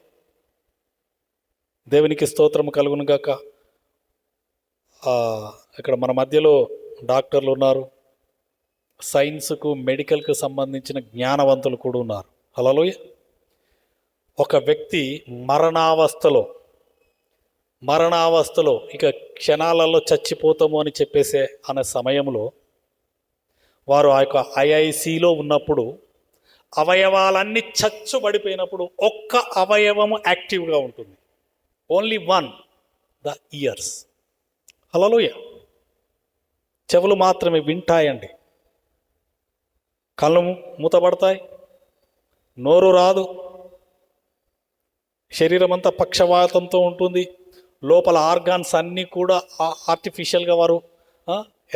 దేవునికి స్తోత్రం కలుగును గాక. ఇక్కడ మన మధ్యలో డాక్టర్లు ఉన్నారు, సైన్స్కు మెడికల్కు సంబంధించిన జ్ఞానవంతులు కూడా ఉన్నారు. హల్లెలూయా. ఒక వ్యక్తి మరణావస్థలో ఇక క్షణాలలో చచ్చిపోతాము అని చెప్పేసే అనే సమయంలో వారు ఆ యొక్క ఐఐసిలో ఉన్నప్పుడు అవయవాలన్నీ చచ్చుబడిపోయినప్పుడు ఒక్క అవయవము యాక్టివ్గా ఉంటుంది. Only one, the years. హల్లెలూయా. చెవులు మాత్రమే వింటాయండి, కళ్ళు మూతబడతాయి, నోరు రాదు, శరీరం అంతా పక్షవాతంతో ఉంటుంది, లోపల ఆర్గాన్స్ అన్నీ కూడా ఆర్టిఫిషియల్గా వారు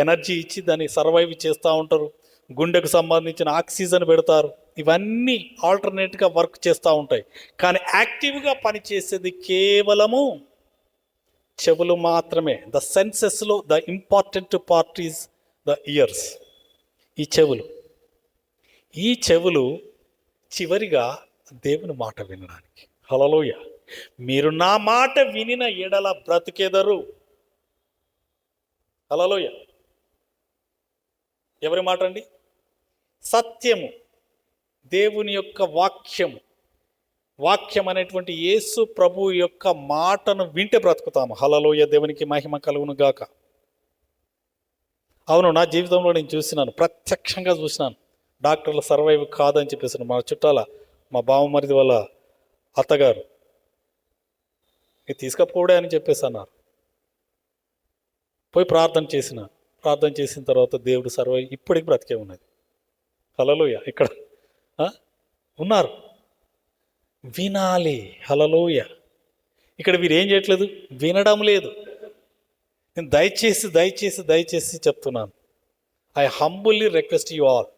ఎనర్జీ ఇచ్చి దాన్ని సర్వైవ్ చేస్తూ ఉంటారు. గుండెకు సంబంధించిన ఆక్సిజన్ పెడతారు. ఇవన్నీ ఆల్టర్నేట్గా వర్క్ చేస్తూ ఉంటాయి. కానీ యాక్టివ్గా పనిచేసేది కేవలము చెవులు మాత్రమే. ద సెన్సెస్లో the important part is the ears. ఈ చెవులు చివరిగా దేవుని మాట వినడానికి. హల్లెలూయా. మీరు నా మాట వినిన ఎడల బ్రతికెదరు. హల్లెలూయా. ఎవరి మాట అండి? సత్యము, దేవుని యొక్క వాక్యం అనేటువంటి యేసు ప్రభు యొక్క మాటను వింటే బ్రతుకుతాము. హల్లెలూయా. దేవునికి మహిమ కలుగును గాక. అవును, నా జీవితంలో నేను చూసినాను, ప్రత్యక్షంగా చూసినాను. డాక్టర్లు సర్వైవ్ కాదని చెప్పేసి మా చుట్టాల మా బావమరిది వాళ్ళ అత్తగారు ఇది తీసుకపోవడే అని చెప్పేసి అన్నారు. పోయి ప్రార్థన చేసిన తర్వాత దేవుడు ఇప్పటికి బ్రతికే ఉన్నది. హల్లెలూయా. ఇక్కడ ఉన్నారు. వినాలి. హల్లెలూయా. ఇక్కడ వీరు ఏం చేయట్లేదు, వినడం లేదు. నేను దయచేసి చెప్తున్నాను. I humbly request you all.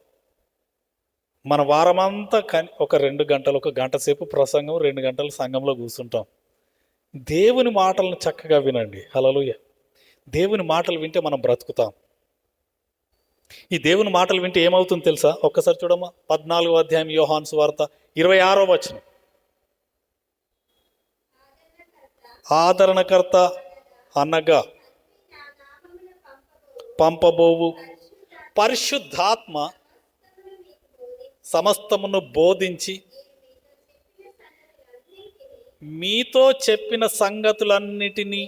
మన వారమంతా ఒక 2 గంటలు, 1 గంట సేపు ప్రసంగం, 2 గంటలు సంఘంలో కూర్చుంటాం. దేవుని మాటలను చక్కగా వినండి. హల్లెలూయా. దేవుని మాటలు వింటే మనం బ్రతుకుతాం. ఈ దేవుని మాటలు వింటే ఏమవుతుందో తెలుసా? ఒక్కసారి చూడమ్మా, 14వ అధ్యాయం యోహాను సువార్త 26వ వచనం. ఆదరణకర్త అనగా పంపబోవు పరిశుద్ధాత్మ సమస్తమును బోధించి మీతో చెప్పిన సంగతులన్నిటినీ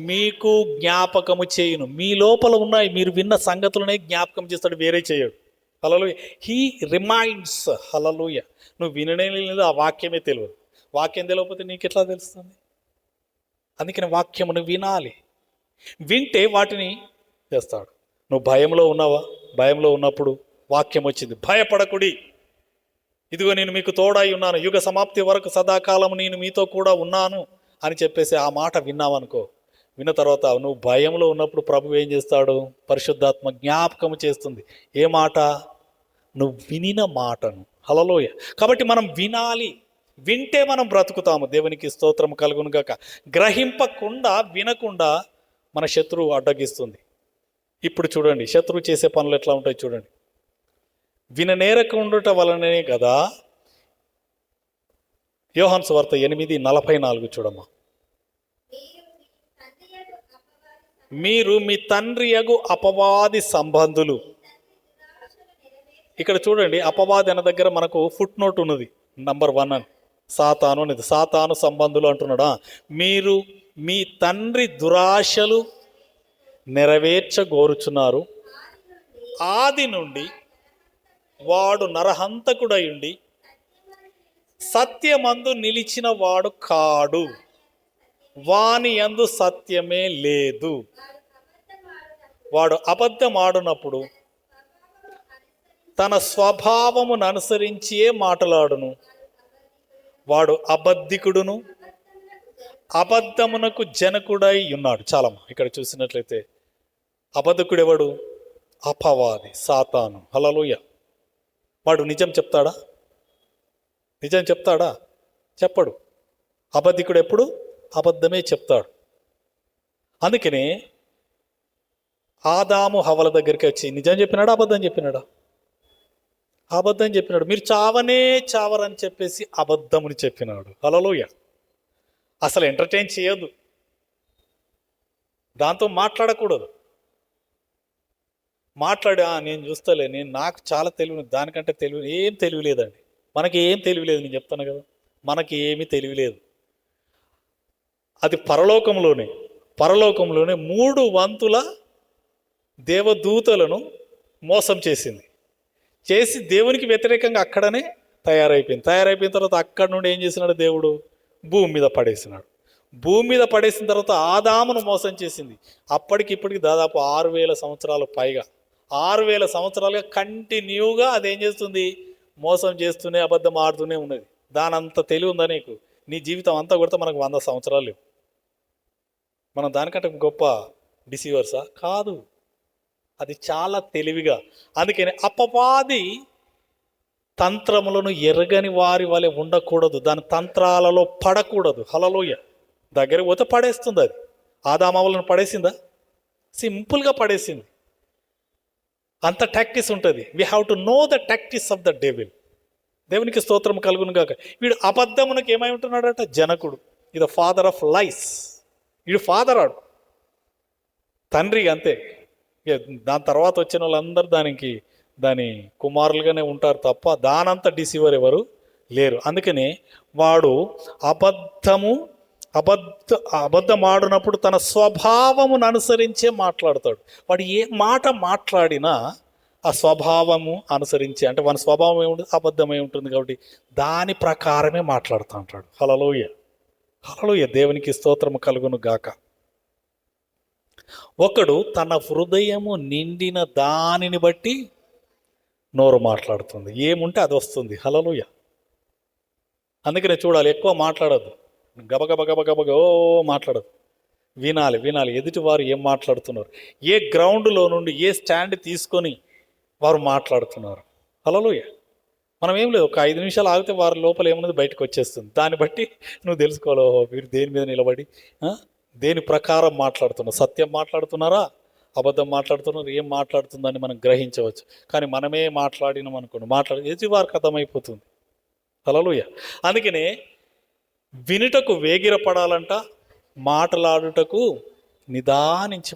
మీకు జ్ఞాపకము చేయును. మీ లోపల ఉన్నాయి, మీరు విన్న సంగతులనే జ్ఞాపకం చేస్తాడు, వేరే చేయడు. హల్లెలూయా. He reminds. హల్లెలూయా. నువ్వు విననే లేదు, ఆ వాక్యమే తెలియదు. వాక్యం తెలియకపోతే నీకు ఎట్లా తెలుస్తుంది? అందుకని వాక్యమును వినాలి. వింటే వాటిని చేస్తాడు. నువ్వు భయంలో ఉన్నావా? భయంలో ఉన్నప్పుడు వాక్యం వచ్చింది, భయపడకుడి, ఇదిగో నేను మీకు తోడై ఉన్నాను, యుగ సమాప్తి వరకు సదాకాలం నేను మీతో కూడా ఉన్నాను అని చెప్పేసి ఆ మాట విన్నావనుకో. విన్న తర్వాత నువ్వు భయంలో ఉన్నప్పుడు ప్రభు ఏం చేస్తాడు? పరిశుద్ధాత్మ జ్ఞాపకము చేస్తుంది. ఏ మాట? నువ్వు వినిన మాటను. హల్లెలూయా. కాబట్టి మనం వినాలి. వింటే మనం బ్రతుకుతాము. దేవునికి స్తోత్రం కలుగును గాక. గ్రహింపకుండా, వినకుండా మన శత్రువు అడ్డగిస్తుంది. ఇప్పుడు చూడండి, శత్రువు చేసే పనులు ఎట్లా ఉంటాయి చూడండి. విననేరక ఉండట వలనే కదా. యోహాను సువార్త 8:44 చూడమ్మా. మీరు మీ తండ్రి యగు అపవాది సంబంధులు. ఇక్కడ చూడండి, అపవాది అన్న దగ్గర మనకు ఫుట్ నోట్ ఉన్నది, నంబర్ 1 అని. సాతాను అనేది, సాతాను సంబంధులు అంటున్నాడా. మీరు మీ తండ్రి దురాశలు నెరవేర్చగోరుచున్నారు. ఆది నుండి వాడు నరహంతకుడై ఉండి సత్యమందు నిలిచిన వాడు కాడు, వాని యందు సత్యమే లేదు. వాడు అబద్ధమాడునప్పుడు తన స్వభావమును అనుసరించే మాట్లాడును. వాడు అబద్ధికుడును అబద్ధమునకు జనకుడై ఉన్నాడు. చాలా ఇక్కడ చూసినట్లయితే అబద్ధకుడెవడు? అపవాది, సాతాను. హల్లెలూయా. వాడు నిజం చెప్తాడా? చెప్పడు. అబద్ధికుడు ఎప్పుడు అబద్ధమే చెప్తాడు. అందుకనే ఆదాము హవ్వల దగ్గరికి వచ్చి నిజం చెప్పినాడా, అబద్ధం చెప్పినాడా? అబద్ధం చెప్పినాడు. మీరు చావరని చెప్పేసి అబద్ధముని చెప్పినాడు. హల్లెలూయా. అసలు ఎంటర్టైన్ చేయొద్దు, దాంతో మాట్లాడకూడదు. నేను చూస్తలే, నాకు చాలా తెలివి, దానికంటే ఏం తెలివి లేదండి. మనకి ఏం తెలివి లేదు, నేను చెప్తాను కదా, మనకి ఏమీ తెలివి లేదు. అది పరలోకంలోనే 3 వంతుల దేవదూతలను మోసం చేసి దేవునికి వ్యతిరేకంగా అక్కడనే తయారైపోయిన తర్వాత అక్కడ నుండి ఏం చేసినాడు? దేవుడు భూమి మీద పడేసినాడు. భూమి మీద పడేసిన తర్వాత ఆదామును మోసం చేసింది. అప్పటికిప్పటికి దాదాపు 6000 సంవత్సరాలు పైగా, 6000 సంవత్సరాలుగా కంటిన్యూగా అదేం చేస్తుంది? మోసం చేస్తూనే, అబద్ధం ఆడుతూనే ఉన్నది. దానంత తెలివి ఉందా నీకు? నీ జీవితం అంతా కొడితే మనకు 100 సంవత్సరాలు లేవు. మనం దానికంటే గొప్ప డిసీవర్సా? కాదు. అది చాలా తెలివిగా. అందుకని అపవాది తంత్రములను ఎరగని వారి వలె ఉండకూడదు, దాని తంత్రాలలో పడకూడదు. హల్లెలూయా. దగ్గరికి పోతే పడేస్తుంది. అది ఆదామవలను పడేసిందా? సింపుల్గా పడేసింది. అంత టాక్టిస్ ఉంటుంది. We have to know the tactics of the devil. దేవునికి స్తోత్రం కలుగును గాక. వీడు అబద్ధమునకు ఏమై ఉంటున్నాడట? జనకుడు. ఇది ఫాదర్ ఆఫ్ లైస్. వీడు ఫాదర్ ఆడు, తండ్రి అంతే. దాని తర్వాత వచ్చిన వాళ్ళందరూ దాని కుమారులుగానే ఉంటారు తప్ప దానంత డిసీవర్ ఎవరు లేరు. అందుకనే వాడు అబద్ధమాడినప్పుడు తన స్వభావమును అనుసరించే మాట్లాడతాడు. వాడు ఏ మాట మాట్లాడినా ఆ స్వభావము అనుసరించి, అంటే మన స్వభావం ఏముంటుంది, అబద్ధమై ఉంటుంది కాబట్టి దాని ప్రకారమే మాట్లాడుతూ ఉంటాడు. హల్లెలూయా, హల్లెలూయా, దేవునికి స్తోత్రము కలుగును గాక. ఒకడు తన హృదయము నిండిన దానిని బట్టి నోరు మాట్లాడుతుంది. ఏముంటే అది వస్తుంది. హల్లెలూయా. అందుకనే చూడాలి, ఎక్కువ మాట్లాడద్దు, గబగబ గబగబ ఓ మాట్లాడదు. వినాలి వినాలి ఎదుటి వారు ఏం మాట్లాడుతున్నారు, ఏ గ్రౌండ్లో నుండి ఏ స్టాండ్ తీసుకొని వారు మాట్లాడుతున్నారు. హల్లెలూయా. మనం ఏం లేదు, ఒక 5 నిమిషాలు ఆగితే వారి లోపల ఏమున్నది బయటకు వచ్చేస్తుంది. దాన్ని బట్టి నువ్వు తెలుసుకోవాలి, వీరు దేని మీద నిలబడి దేని ప్రకారం మాట్లాడుతున్నారు, సత్యం మాట్లాడుతున్నారా, అబద్ధం మాట్లాడుతున్నారు, ఏం మాట్లాడుతుందని మనం గ్రహించవచ్చు. కానీ మనమే మాట్లాడినాం అనుకోండి, ఎదుటి వారికి అర్థమైపోతుంది. హల్లెలూయా. అందుకనే వినుటకు వేగిరపడాలంట, మాటలాడుటకు నిదానించి